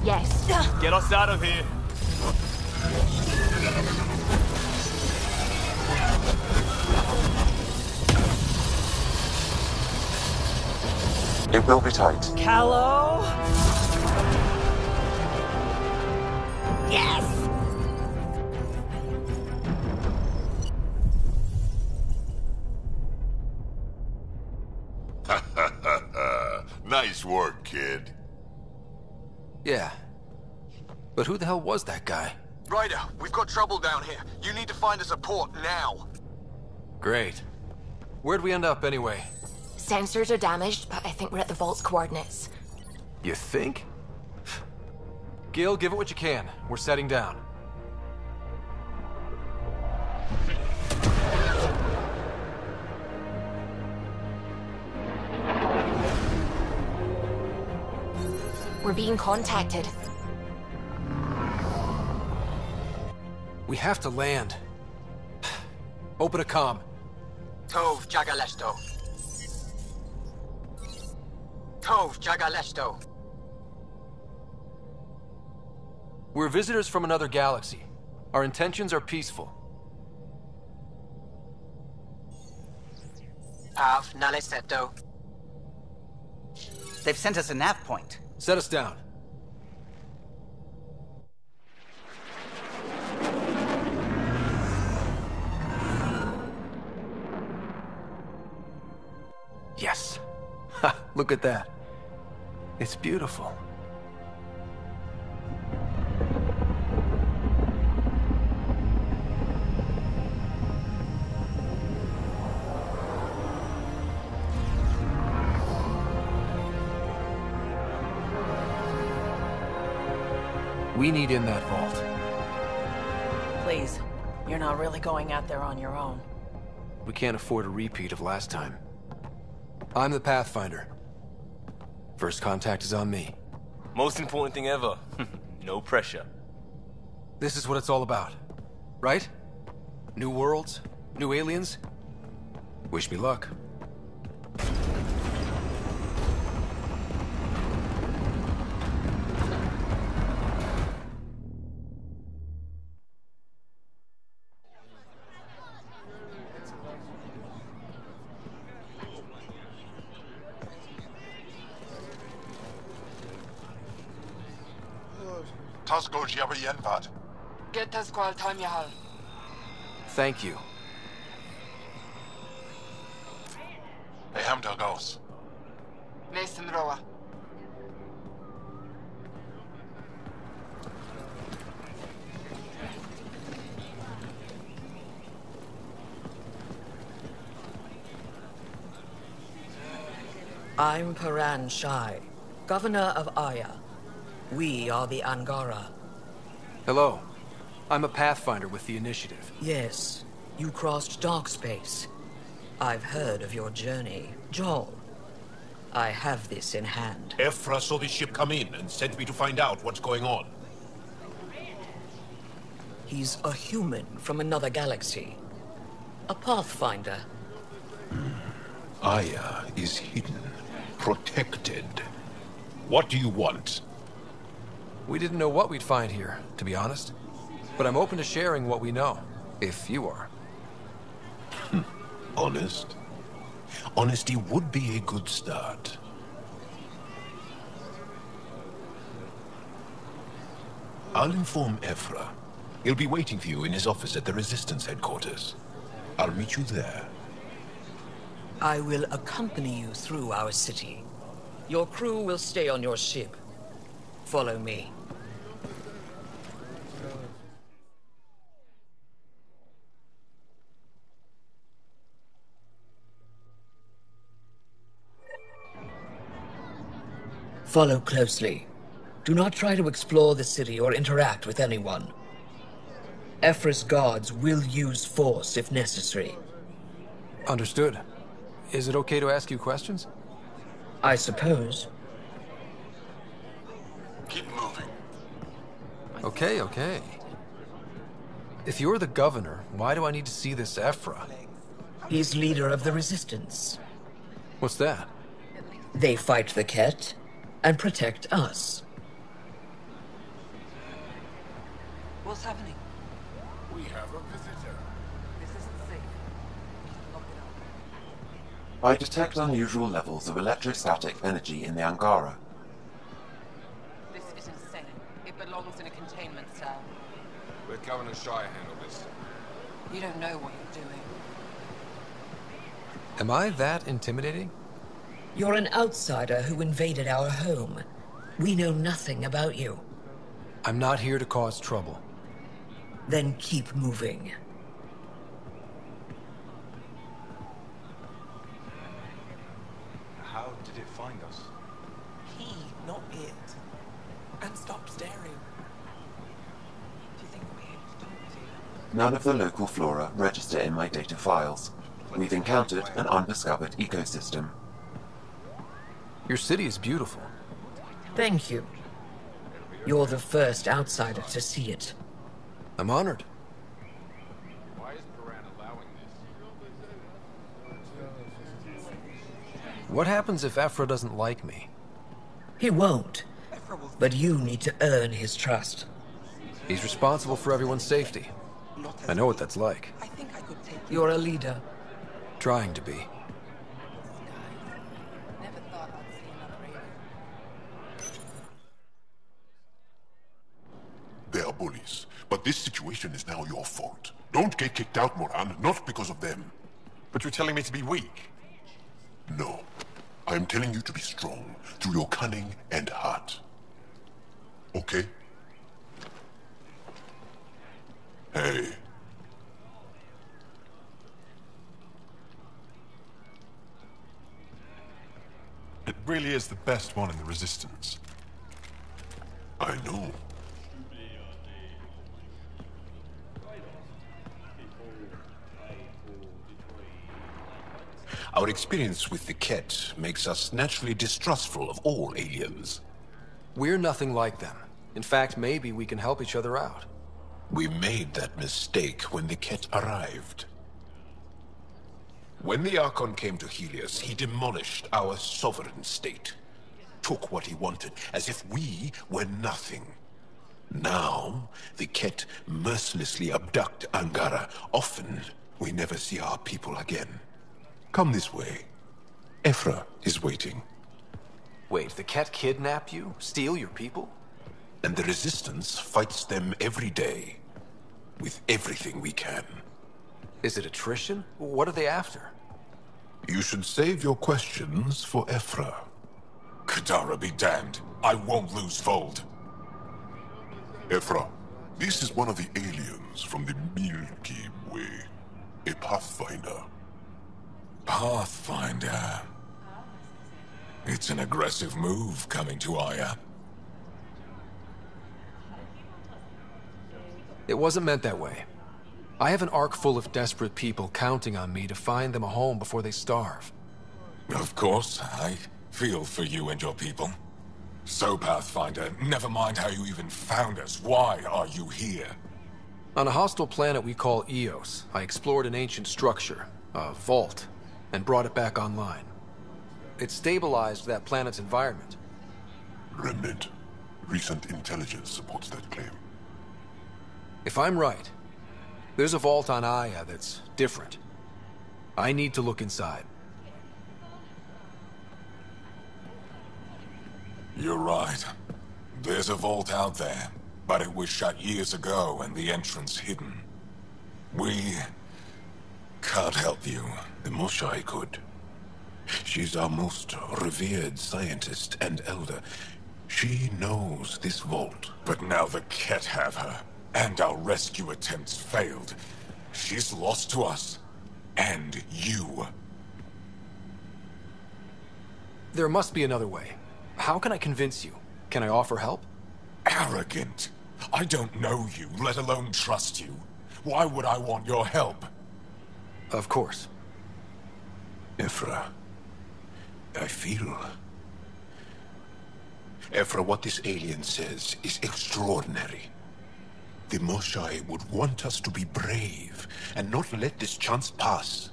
Speaker 13: Yes.
Speaker 1: Get us out of here.
Speaker 2: It will be tight.
Speaker 19: Callow? Yes!
Speaker 8: Nice work, kid.
Speaker 3: Yeah. But who the hell was that guy?
Speaker 1: Ryder, we've got trouble down here. You need to find us a port now.
Speaker 3: Great. Where'd we end up anyway?
Speaker 13: Sensors are damaged, but I think we're at the vault's coordinates.
Speaker 3: You think? Gil, give it what you can. We're setting down.
Speaker 13: We're being contacted.
Speaker 3: We have to land. Open a comm.
Speaker 16: Tov Jagaleshto. Tov Jagaleshto.
Speaker 3: We're visitors from another galaxy. Our intentions are peaceful.
Speaker 16: Av Naleseto. They've sent us a nav point.
Speaker 3: Set us down. Yes. Ha, look at that. It's beautiful. We need in that vault.
Speaker 9: Please, you're not really going out there on your own.
Speaker 3: We can't afford a repeat of last time. I'm the Pathfinder. First contact is on me.
Speaker 1: Most important thing ever. No pressure.
Speaker 3: This is what it's all about, right? New worlds, new aliens. Wish me luck. Thank you.
Speaker 7: I'm Paran Shai, Governor of Aya. We are the Angara.
Speaker 3: Hello. I'm a Pathfinder with the Initiative.
Speaker 7: Yes, you crossed dark space. I've heard of your journey. Joel, I have this in hand.
Speaker 10: Ephra saw the ship come in and sent me to find out what's going on.
Speaker 7: He's a human from another galaxy. A Pathfinder.
Speaker 10: Aya is hidden, protected. What do you want?
Speaker 3: We didn't know what we'd find here, to be honest. But I'm open to sharing what we know, if you are.
Speaker 10: Honest? Honesty would be a good start. I'll inform Ephra. He'll be waiting for you in his office at the Resistance headquarters. I'll meet you there.
Speaker 7: I will accompany you through our city. Your crew will stay on your ship. Follow me. Follow closely. Do not try to explore the city or interact with anyone. Ephra's guards will use force if necessary.
Speaker 3: Understood. Is it okay to ask you questions?
Speaker 7: I suppose.
Speaker 1: Keep moving.
Speaker 3: Okay. If you're the governor, why do I need to see this Ephra?
Speaker 7: He's leader of the Resistance.
Speaker 3: What's that?
Speaker 7: They fight the Ket and protect us.
Speaker 9: What's happening?
Speaker 10: We have a visitor.
Speaker 9: This isn't safe. Lock it up.
Speaker 2: I detect unusual levels of electrostatic energy in the Angara.
Speaker 18: This is insane. It belongs in a containment cell.
Speaker 12: Let Governor Shire handle this.
Speaker 18: You don't know what you're doing.
Speaker 3: Am I that intimidating?
Speaker 7: You're an outsider who invaded our home. We know nothing about you.
Speaker 3: I'm not here to cause trouble.
Speaker 7: Then keep moving.
Speaker 16: How did it find us?
Speaker 9: He, not it. And stop staring. Do you think we'll be able to talk to you?
Speaker 2: None of the local flora register in my data files. We've encountered an undiscovered ecosystem.
Speaker 3: Your city is beautiful.
Speaker 7: Thank you. You're the first outsider to see it.
Speaker 3: I'm honored.
Speaker 12: Why is Paran allowing this?
Speaker 3: What happens if Ephra doesn't like me?
Speaker 7: He won't. But you need to earn his trust.
Speaker 3: He's responsible for everyone's safety. I know what that's like.
Speaker 7: You're a leader.
Speaker 3: Trying to be.
Speaker 14: They are bullies, but this situation is now your fault. Don't get kicked out, Moran, not because of them.
Speaker 10: But you're telling me to be weak?
Speaker 14: No. I'm telling you to be strong, through your cunning and heart. Okay? Hey.
Speaker 10: It really is the best one in the Resistance.
Speaker 14: I know.
Speaker 10: Our experience with the Ket makes us naturally distrustful of all aliens.
Speaker 3: We're nothing like them. In fact, maybe we can help each other out.
Speaker 10: We made that mistake when the Ket arrived. When the Archon came to Helios, he demolished our sovereign state. Took what he wanted, as if we were nothing. Now, the Ket mercilessly abduct Angara. Often, we never see our people again. Come this way. Ephra is waiting.
Speaker 3: Wait, the Ket kidnap you? Steal your people?
Speaker 10: And the Resistance fights them every day. With everything we can.
Speaker 3: Is it attrition? What are they after?
Speaker 10: You should save your questions for Ephra.
Speaker 14: Kadara be damned. I won't lose Fold. Ephra, this is one of the aliens from the Milky Way. A Pathfinder.
Speaker 10: Pathfinder. It's an aggressive move coming to Aya.
Speaker 3: It wasn't meant that way. I have an ark full of desperate people counting on me to find them a home before they starve.
Speaker 10: Of course, I feel for you and your people. So, Pathfinder, never mind how you even found us. Why are you here?
Speaker 3: On a hostile planet we call Eos, I explored an ancient structure, a vault, and brought it back online. It stabilized that planet's environment.
Speaker 14: Remnant. Recent intelligence supports that claim.
Speaker 3: If I'm right, there's a vault on Aya that's different. I need to look inside.
Speaker 10: You're right. There's a vault out there, but it was shut years ago and the entrance hidden. We can't help you.
Speaker 14: The Moshai could. She's our most revered scientist and elder. She knows this vault.
Speaker 10: But now the Ket have her, and our rescue attempts failed. She's lost to us, and you.
Speaker 3: There must be another way. How can I convince you? Can I offer help?
Speaker 10: Arrogant. I don't know you, let alone trust you. Why would I want your help?
Speaker 3: Of course.
Speaker 14: Ephra, I feel... Ephra, what this alien says is extraordinary. The Moshai would want us to be brave and not let this chance pass.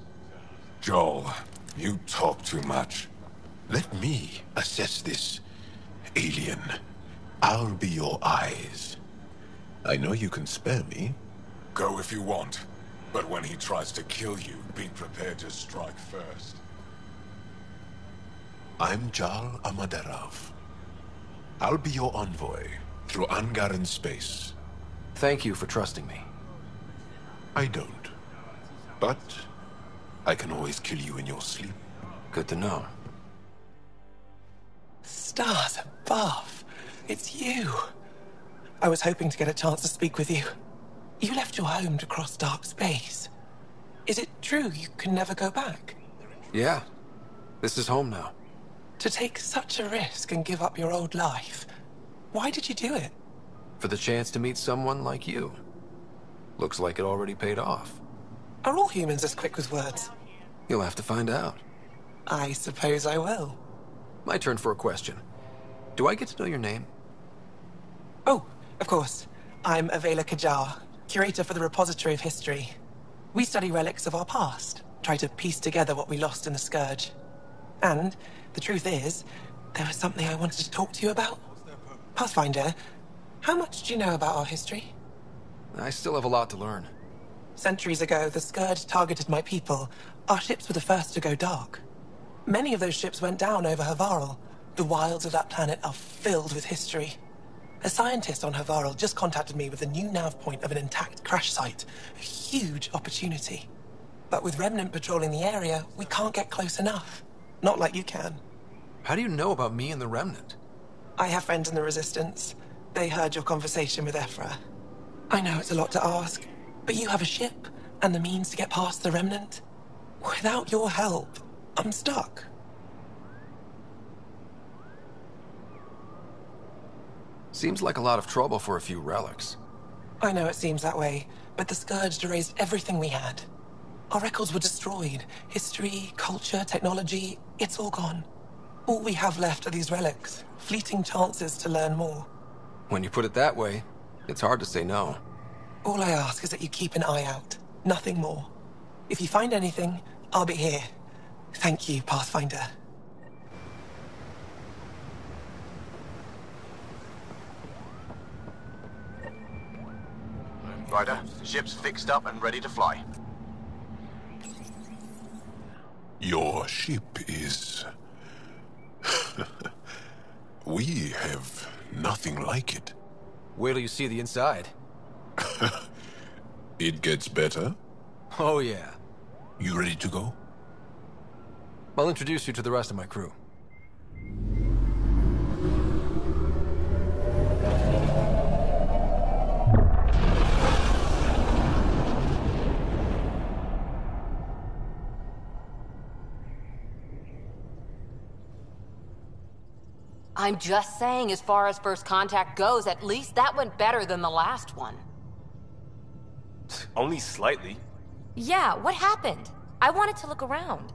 Speaker 10: Joel, you talk too much.
Speaker 14: Let me assess this, alien. I'll be your eyes. I know you can spare me.
Speaker 10: Go if you want, but when he tries to kill you, be prepared to strike first.
Speaker 14: I'm Jal Amaderav. I'll be your envoy through Angaran space.
Speaker 3: Thank you for trusting me.
Speaker 14: I don't. But I can always kill you in your sleep.
Speaker 3: Good to know.
Speaker 9: Stars above. It's you. I was hoping to get a chance to speak with you. You left your home to cross dark space. Is it true you can never go back?
Speaker 3: Yeah. This is home now.
Speaker 9: To take such a risk and give up your old life, why did you do it?
Speaker 3: For the chance to meet someone like you. Looks like it already paid off.
Speaker 9: Are all humans as quick with words?
Speaker 3: You'll have to find out.
Speaker 9: I suppose I will.
Speaker 3: My turn for a question. Do I get to know your name?
Speaker 9: Oh, of course. I'm Avela Kajar, curator for the Repository of History. We study relics of our past, try to piece together what we lost in the Scourge. And the truth is, there was something I wanted to talk to you about. Pathfinder, how much do you know about our history?
Speaker 3: I still have a lot to learn.
Speaker 9: Centuries ago, the Scourge targeted my people. Our ships were the first to go dark. Many of those ships went down over Havarl. The wilds of that planet are filled with history. A scientist on Havarl just contacted me with a new nav point of an intact crash site. A huge opportunity. But with Remnant patrolling the area, we can't get close enough. Not like you can.
Speaker 3: How do you know about me and the Remnant?
Speaker 9: I have friends in the Resistance. They heard your conversation with Ephra. I know it's a lot to ask, but you have a ship and the means to get past the Remnant. Without your help, I'm stuck.
Speaker 3: Seems like a lot of trouble for a few relics.
Speaker 9: I know it seems that way, but the Scourge erased everything we had. Our records were destroyed. History, culture, technology, it's all gone. All we have left are these relics, fleeting chances to learn more.
Speaker 3: When you put it that way, it's hard to say no.
Speaker 9: All I ask is that you keep an eye out, nothing more. If you find anything, I'll be here. Thank you, Pathfinder.
Speaker 1: Ryder, ship's fixed up and ready to fly.
Speaker 14: Your ship is... We have nothing like it.
Speaker 3: Wait till you see the inside.
Speaker 14: It gets better?
Speaker 3: Oh, yeah.
Speaker 14: You ready to go?
Speaker 3: I'll introduce you to the rest of my crew.
Speaker 4: I'm just saying, as far as first contact goes, at least that went better than the last one.
Speaker 5: Only slightly.
Speaker 13: Yeah, what happened? I wanted to look around.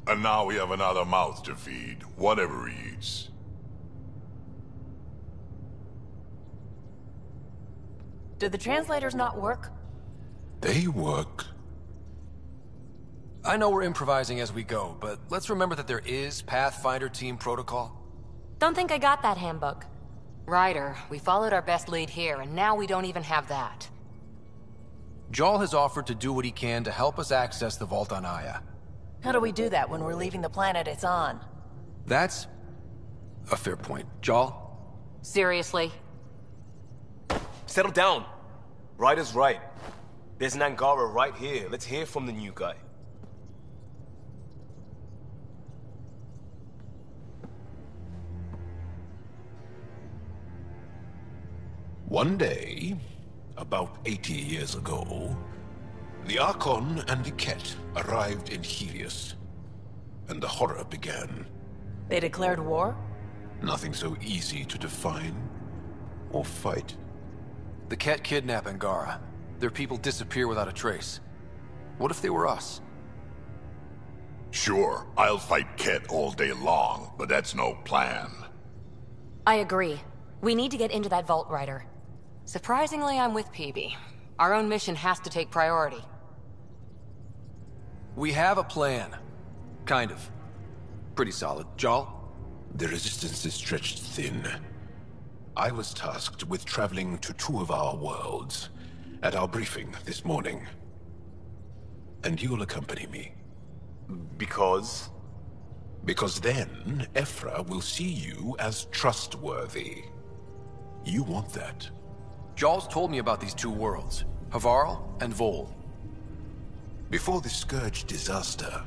Speaker 8: And now we have another mouth to feed, whatever he eats.
Speaker 15: Do the translators not work?
Speaker 14: They work.
Speaker 3: I know we're improvising as we go, but let's remember that there is Pathfinder team protocol.
Speaker 13: Don't think I got that handbook.
Speaker 4: Ryder, we followed our best lead here, and now we don't even have that.
Speaker 3: Jarl has offered to do what he can to help us access the vault on Aya.
Speaker 15: How do we do that when we're leaving the planet it's on?
Speaker 3: That's a fair point. Jarl?
Speaker 4: Seriously?
Speaker 5: Settle down. Ryder's right. There's an Angara right here. Let's hear from the new guy.
Speaker 14: One day, about 80 years ago, the Archon and the Ket arrived in Helios, and the horror began.
Speaker 15: They declared war?
Speaker 14: Nothing so easy to define or fight.
Speaker 3: The Ket kidnap Angara. Their people disappear without a trace. What if they were us?
Speaker 8: Sure, I'll fight Ket all day long, but that's no plan.
Speaker 13: I agree. We need to get into that vault, Ryder.
Speaker 4: Surprisingly, I'm with PB. Our own mission has to take priority.
Speaker 3: We have a plan. Kind of. Pretty solid. Jarl?
Speaker 14: The resistance is stretched thin. I was tasked with traveling to two of our worlds at our briefing this morning. And you'll accompany me.
Speaker 5: Because?
Speaker 14: Because then, Ephra will see you as trustworthy. You want that.
Speaker 3: Jarl's told me about these two worlds, Havarl and Vold.
Speaker 14: Before the Scourge disaster,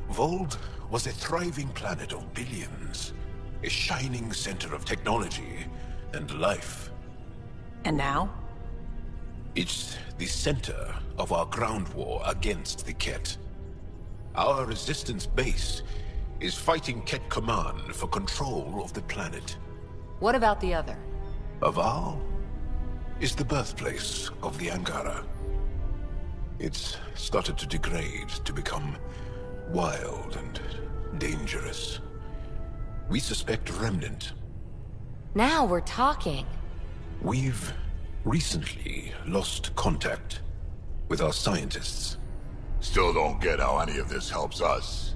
Speaker 14: Vold was a thriving planet of billions, a shining center of technology and life.
Speaker 15: And now?
Speaker 14: It's the center of our ground war against the Ket. Our resistance base is fighting Ket Command for control of the planet.
Speaker 4: What about the other?
Speaker 14: Havarl is the birthplace of the Angara. It's started to degrade, to become wild and dangerous. We suspect Remnant.
Speaker 13: Now we're talking.
Speaker 14: We've recently lost contact with our scientists.
Speaker 8: Still don't get how any of this helps us.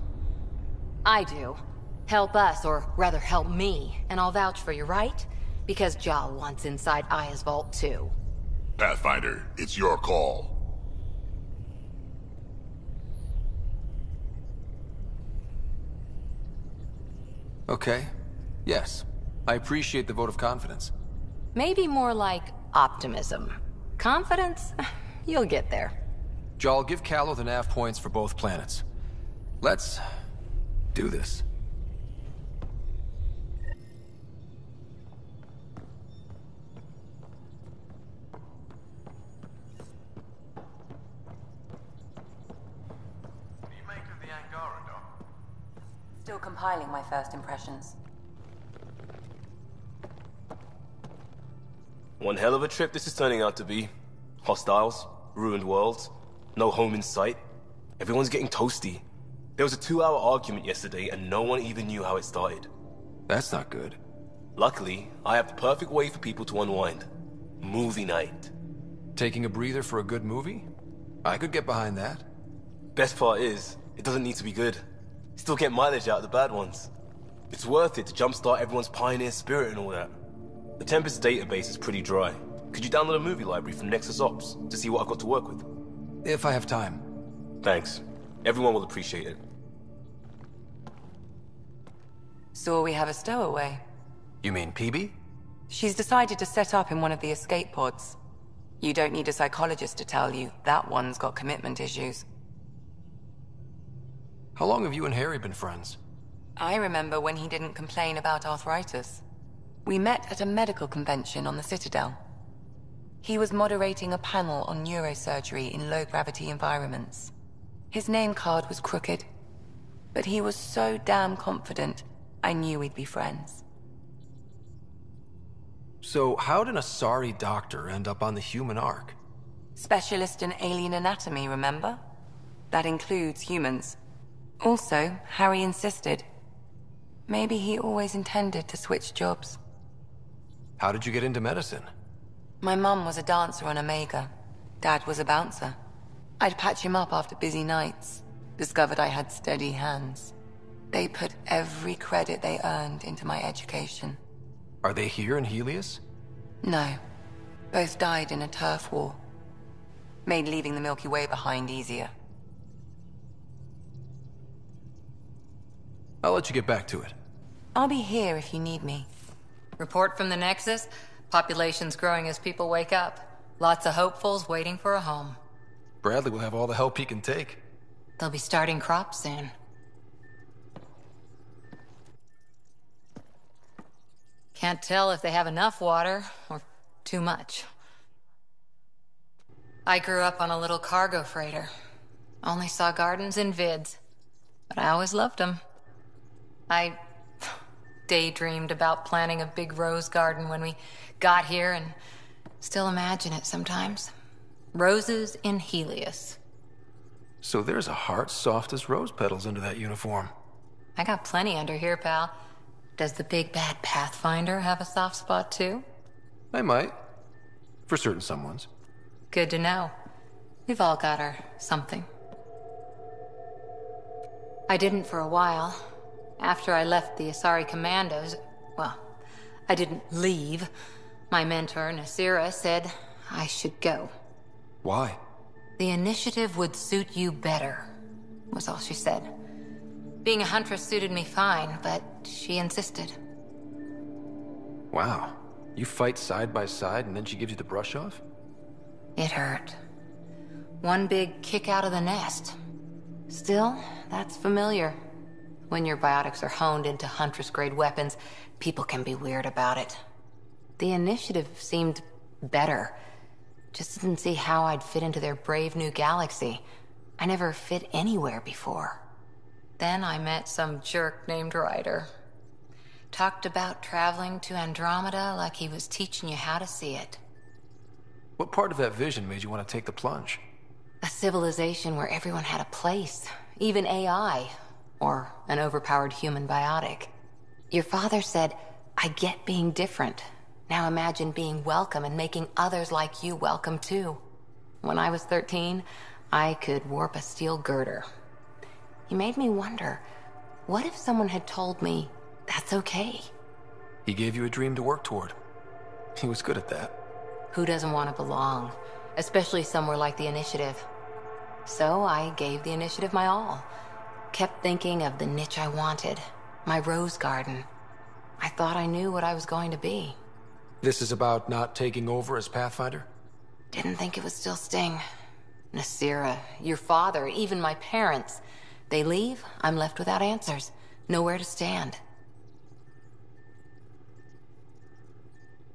Speaker 4: I do. Help us, or rather help me, and I'll vouch for you, right? Because Jarl wants inside Aya's vault too.
Speaker 8: Pathfinder, it's your call.
Speaker 3: Okay. Yes. I appreciate the vote of confidence.
Speaker 4: Maybe more like optimism. Confidence? You'll get there.
Speaker 3: Jarl, give Callow the nav points for both planets. Let's do this.
Speaker 17: What do you make of the Angara, Doc?
Speaker 15: Still compiling my first impressions.
Speaker 5: One hell of a trip this is turning out to be. Hostiles, ruined worlds, no home in sight. Everyone's getting toasty. There was a 2-hour argument yesterday and no one even knew how it started.
Speaker 3: That's not good.
Speaker 5: Luckily, I have the perfect way for people to unwind. Movie night.
Speaker 3: Taking a breather for a good movie? I could get behind that.
Speaker 5: Best part is, it doesn't need to be good. Still get mileage out of the bad ones. It's worth it to jumpstart everyone's pioneer spirit and all that. The Tempest database is pretty dry. Could you download a movie library from Nexus Ops to see what I've got to work with?
Speaker 3: If I have time.
Speaker 5: Thanks. Everyone will appreciate it.
Speaker 18: So we have a stowaway.
Speaker 3: You mean PB?
Speaker 18: She's decided to set up in one of the escape pods. You don't need a psychologist to tell you that one's got commitment issues.
Speaker 3: How long have you and Harry been friends?
Speaker 18: I remember when he didn't complain about arthritis. We met at a medical convention on the Citadel. He was moderating a panel on neurosurgery in low-gravity environments. His name card was crooked, but he was so damn confident, I knew we'd be friends.
Speaker 3: So how did an Asari doctor end up on the human Ark?
Speaker 18: Specialist in alien anatomy, remember? That includes humans. Also, Harry insisted. Maybe he always intended to switch jobs.
Speaker 3: How did you get into medicine?
Speaker 18: My mum was a dancer on Omega. Dad was a bouncer. I'd patch him up after busy nights. Discovered I had steady hands. They put every credit they earned into my education.
Speaker 3: Are they here in Helios?
Speaker 18: No. Both died in a turf war. Made leaving the Milky Way behind easier.
Speaker 3: I'll let you get back to it.
Speaker 18: I'll be here if you need me.
Speaker 11: Report from the Nexus. Population's growing as people wake up. Lots of hopefuls waiting for a home.
Speaker 3: Bradley will have all the help he can take.
Speaker 11: They'll be starting crops soon. Can't tell if they have enough water or too much. I grew up on a little cargo freighter. Only saw gardens in vids, but I always loved them. I daydreamed about planting a big rose garden when we got here and still imagine it sometimes. Roses in Helios.
Speaker 3: So there's a heart soft as rose petals under that uniform.
Speaker 11: I got plenty under here, pal. Does the big bad Pathfinder have a soft spot too?
Speaker 3: I might. For certain someones.
Speaker 11: Good to know. We've all got our something. I didn't for a while. After I left the Asari Commandos, well, I didn't leave. My mentor, Nasira, said I should go.
Speaker 3: Why?
Speaker 11: The initiative would suit you better, was all she said. Being a huntress suited me fine, but she insisted.
Speaker 3: Wow. You fight side by side and then she gives you the brush off?
Speaker 11: It hurt. One big kick out of the nest. Still, that's familiar. When your biotics are honed into Huntress-grade weapons, people can be weird about it. The initiative seemed better. Just didn't see how I'd fit into their brave new galaxy. I never fit anywhere before. Then I met some jerk named Ryder. Talked about traveling to Andromeda like he was teaching you how to see it.
Speaker 3: What part of that vision made you want to take the plunge?
Speaker 11: A civilization where everyone had a place, even AI, or an overpowered human biotic. Your father said, I get being different. Now imagine being welcome and making others like you welcome too. When I was 13, I could warp a steel girder. He made me wonder, what if someone had told me that's okay?
Speaker 3: He gave you a dream to work toward. He was good at that.
Speaker 11: Who doesn't want to belong? Especially somewhere like the Initiative. So I gave the Initiative my all. Kept thinking of the niche I wanted. My rose garden. I thought I knew what I was going to be.
Speaker 3: This is about not taking over as Pathfinder?
Speaker 11: Didn't think it would still sting. Nasira, your father, even my parents. They leave, I'm left without answers. Nowhere to stand.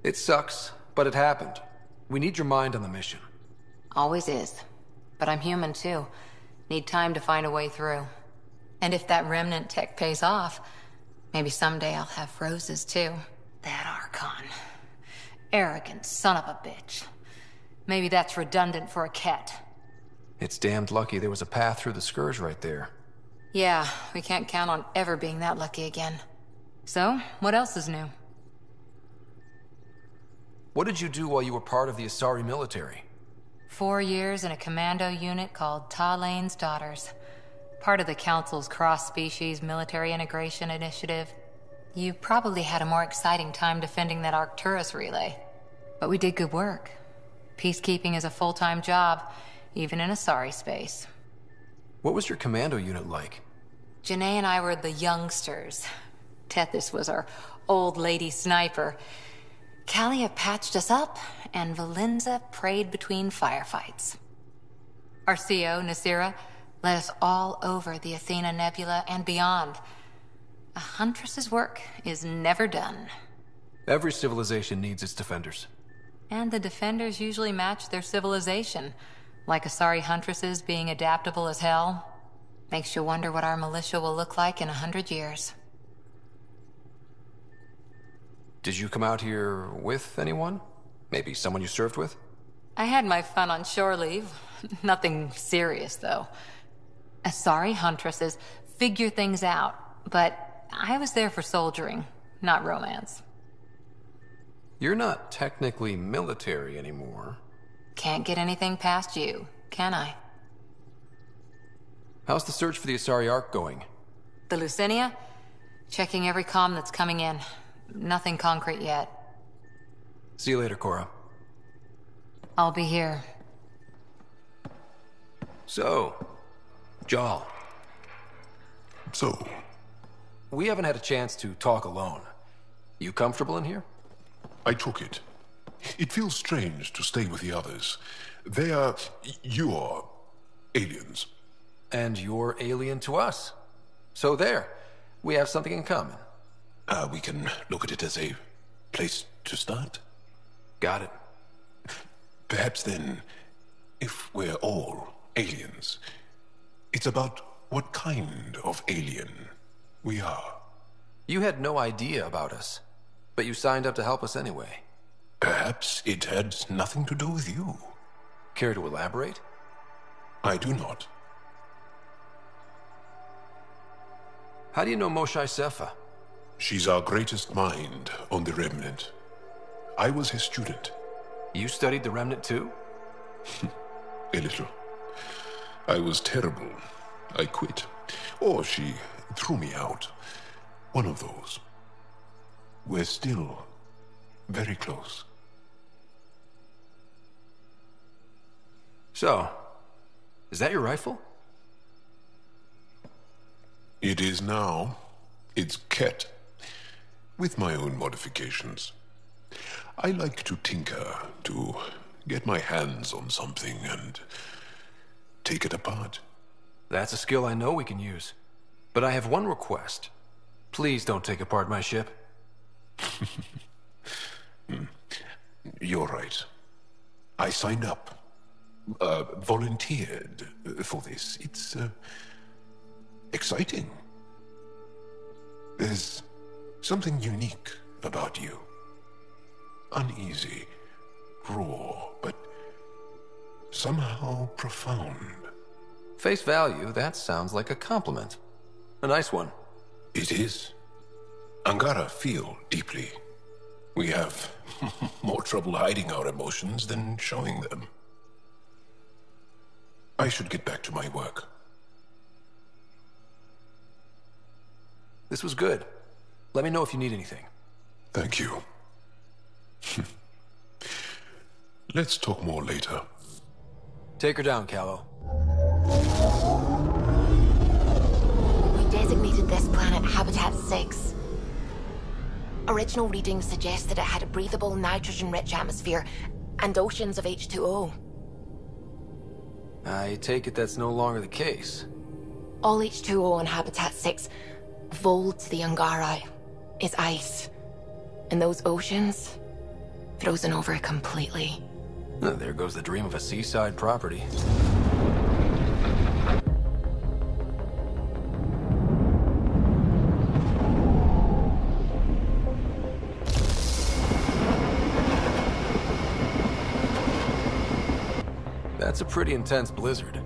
Speaker 3: It sucks, but it happened. We need your mind on the mission.
Speaker 11: Always is. But I'm human too. Need time to find a way through. And if that remnant tech pays off, maybe someday I'll have roses too. That Archon. Arrogant son of a bitch. Maybe that's redundant for a Ket.
Speaker 3: It's damned lucky there was a path through the Scourge right there.
Speaker 11: Yeah, we can't count on ever being that lucky again. So, what else is new?
Speaker 3: What did you do while you were part of the Asari military?
Speaker 11: 4 years in a commando unit called Talane's Daughters. Part of the Council's cross-species military integration initiative. You probably had a more exciting time defending that Arcturus relay. But we did good work. Peacekeeping is a full-time job, even in Asari space.
Speaker 3: What was your commando unit like?
Speaker 11: Janae and I were the youngsters. Tethys was our old lady sniper. Kalia patched us up, and Valenza prayed between firefights. Our CO, Nasira, led us all over the Athena Nebula and beyond. A huntress's work is never done.
Speaker 3: Every civilization needs its defenders.
Speaker 11: And the defenders usually match their civilization. Like Asari huntresses being adaptable as hell. Makes you wonder what our militia will look like in 100 years.
Speaker 3: Did you come out here with anyone? Maybe someone you served with?
Speaker 4: I had my fun on shore leave. Nothing serious, though. Asari huntresses figure things out, but I was there for soldiering, not romance.
Speaker 3: You're not technically military anymore.
Speaker 4: Can't get anything past you, can I?
Speaker 3: How's the search for the Asari Ark going?
Speaker 4: The Lucinia? Checking every comm that's coming in. Nothing concrete yet.
Speaker 3: See you later, Cora.
Speaker 4: I'll be here.
Speaker 3: So, Jal.
Speaker 10: So?
Speaker 3: We haven't had a chance to talk alone. You comfortable in here?
Speaker 10: I took it. It feels strange to stay with the others. They are... you're... aliens.
Speaker 3: And you're alien to us. So there. We have something in common.
Speaker 10: We can look at it as a place to start.
Speaker 3: Got it.
Speaker 10: Perhaps then, if we're all aliens, it's about what kind of alien we are.
Speaker 3: You had no idea about us, but you signed up to help us anyway.
Speaker 10: Perhaps it had nothing to do with you.
Speaker 3: Care to elaborate?
Speaker 10: I do not.
Speaker 3: How do you know Moshe Sefa?
Speaker 10: She's our greatest mind on the Remnant. I was his student.
Speaker 3: You studied the Remnant too?
Speaker 10: A little. I was terrible. I quit. Or she threw me out. One of those. We're still very close.
Speaker 3: So, is that your rifle?
Speaker 10: It is now. It's Ket. With my own modifications. I like to tinker, to get my hands on something and take it apart.
Speaker 3: That's a skill I know we can use. But I have one request. Please don't take apart my ship.
Speaker 10: You're right. I signed up. Volunteered for this. It's exciting. There's something unique about you. Uneasy, raw, but somehow profound.
Speaker 3: Face value, that sounds like a compliment. A nice one.
Speaker 10: It is. Angara feel deeply. We have more trouble hiding our emotions than showing them. I should get back to my work.
Speaker 3: This was good. Let me know if you need anything.
Speaker 10: Thank you. Let's talk more later.
Speaker 3: Take her down, Callow.
Speaker 13: We designated this planet Habitat 6. Original readings suggested it had a breathable, nitrogen-rich atmosphere and oceans of H2O.
Speaker 3: I take it that's no longer the case.
Speaker 13: All H2O on Habitat 6, vold to the Angari, is ice. And those oceans, frozen over completely.
Speaker 3: There goes the dream of a seaside property. That's a pretty intense blizzard.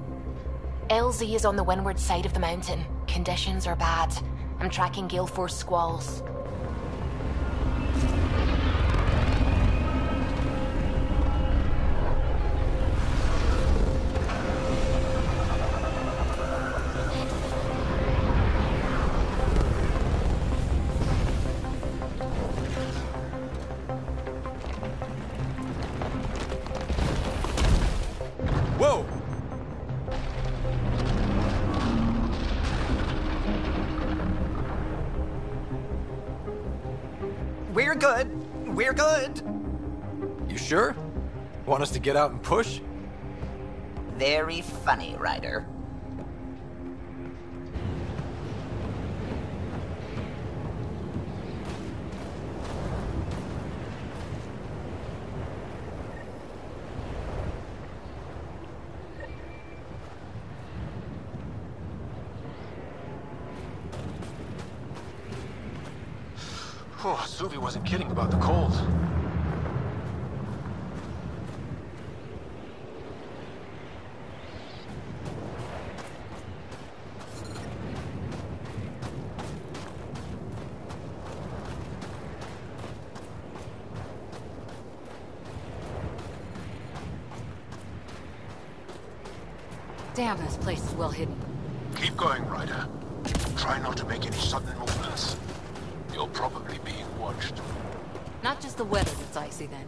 Speaker 13: LZ is on the windward side of the mountain. Conditions are bad. I'm tracking gale force squalls.
Speaker 3: Whoa!
Speaker 19: We're good. We're good.
Speaker 3: You sure? Want us to get out and push?
Speaker 19: Very funny, Ryder.
Speaker 24: Oh, Suvi wasn't kidding about the cold.
Speaker 11: Damn, this place is well hidden.
Speaker 10: Keep going, Ryder. Try not to make any sudden movements. You're probably being watched.
Speaker 11: Not just the weather that's icy, then.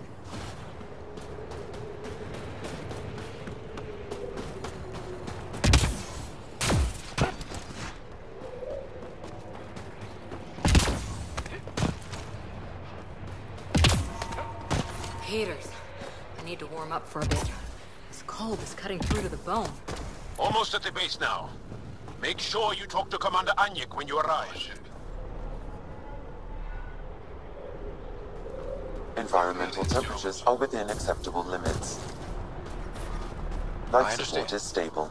Speaker 11: Heaters. I need to warm up for a bit. This cold is cutting through to the bone.
Speaker 10: Almost at the base now. Make sure you talk to Commander Anyik when you arrive.
Speaker 2: Environmental temperatures are within acceptable limits. Life support is stable.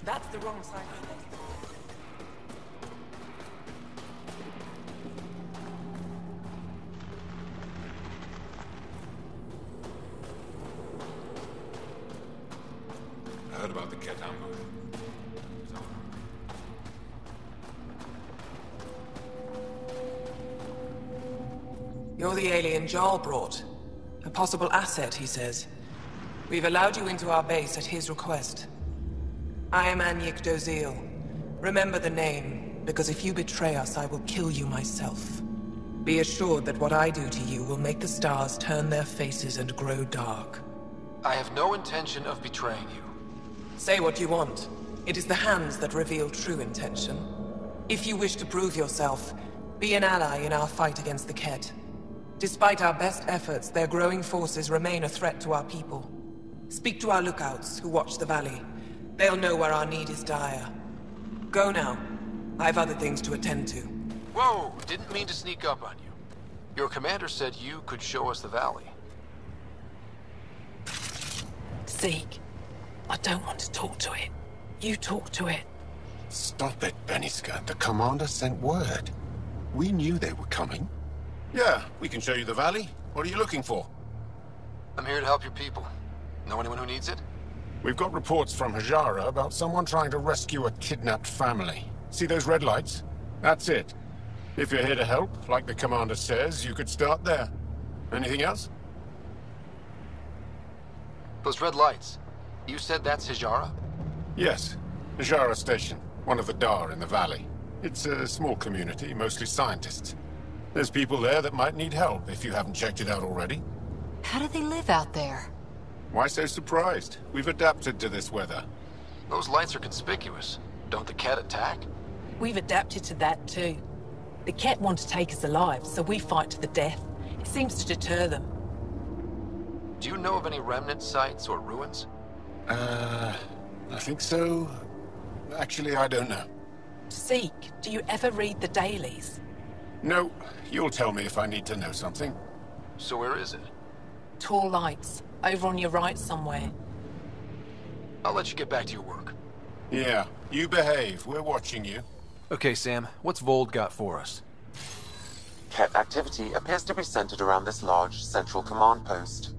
Speaker 9: That's the wrong side.
Speaker 12: I heard about the Ket ambush.
Speaker 9: You're the alien Jarl brought. A possible asset, he says. We've allowed you into our base at his request. I am Anyik Dozil. Remember the name, because if you betray us, I will kill you myself. Be assured that what I do to you will make the stars turn their faces and grow dark.
Speaker 24: I have no intention of betraying you.
Speaker 9: Say what you want. It is the hands that reveal true intention. If you wish to prove yourself, be an ally in our fight against the Ket. Despite our best efforts, their growing forces remain a threat to our people. Speak to our lookouts, who watch the valley. They'll know where our need is dire. Go now. I have other things to attend to.
Speaker 24: Whoa! Didn't mean to sneak up on you. Your commander said you could show us the valley.
Speaker 9: Zeke, I don't want to talk to it. You talk to it.
Speaker 10: Stop it, Beniska. The commander sent word. We knew they were coming. Yeah, we can show you the valley. What are you looking for?
Speaker 24: I'm here to help your people. Know anyone who needs it?
Speaker 10: We've got reports from Hajara about someone trying to rescue a kidnapped family. See those red lights? That's it. If you're here to help, like the commander says, you could start there. Anything else?
Speaker 24: Those red lights. You said that's Hajara?
Speaker 10: Yes. Hajara Station, one of the Dar in the valley. It's a small community, mostly scientists. There's people there that might need help, if you haven't checked it out already.
Speaker 11: How do they live out there?
Speaker 10: Why so surprised? We've adapted to this weather.
Speaker 24: Those lights are conspicuous. Don't the Ket attack?
Speaker 15: We've adapted to that too. The Ket want to take us alive, so we fight to the death. It seems to deter them.
Speaker 24: Do you know of any remnant sites or ruins?
Speaker 10: I think so. Actually, I don't know.
Speaker 15: Zeke, do you ever read the dailies?
Speaker 10: No, you'll tell me if I need to know something.
Speaker 24: So where is it?
Speaker 15: Tall lights, over on your right somewhere.
Speaker 24: I'll let you get back to your work.
Speaker 10: Yeah, you behave. We're watching you.
Speaker 3: Okay, Sam, what's Vold got for us?
Speaker 2: Ket activity appears to be centered around this large central command post.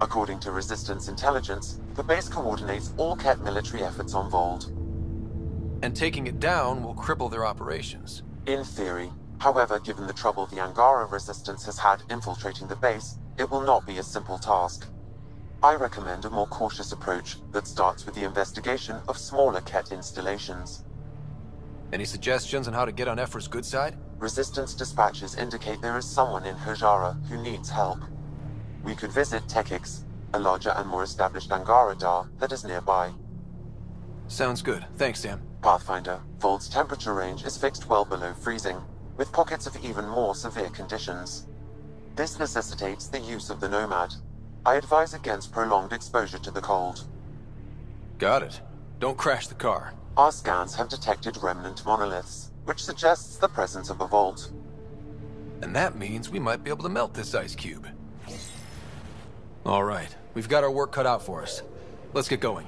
Speaker 2: According to Resistance intelligence, the base coordinates all Ket military efforts on Vold.
Speaker 3: And taking it down will cripple their operations.
Speaker 2: In theory. However, given the trouble the Angara Resistance has had infiltrating the base, it will not be a simple task. I recommend a more cautious approach that starts with the investigation of smaller Ket installations.
Speaker 3: Any suggestions on how to get on Ephra's good side?
Speaker 2: Resistance dispatches indicate there is someone in Hajara who needs help. We could visit Tekix, a larger and more established Angara Dar that is nearby.
Speaker 3: Sounds good. Thanks, Sam.
Speaker 2: Pathfinder, Vold's temperature range is fixed well below freezing, with pockets of even more severe conditions. This necessitates the use of the Nomad. I advise against prolonged exposure to the cold.
Speaker 3: Got it. Don't crash the car.
Speaker 2: Our scans have detected remnant monoliths, which suggests the presence of a vault.
Speaker 3: And that means we might be able to melt this ice cube. All right, we've got our work cut out for us. Let's get going.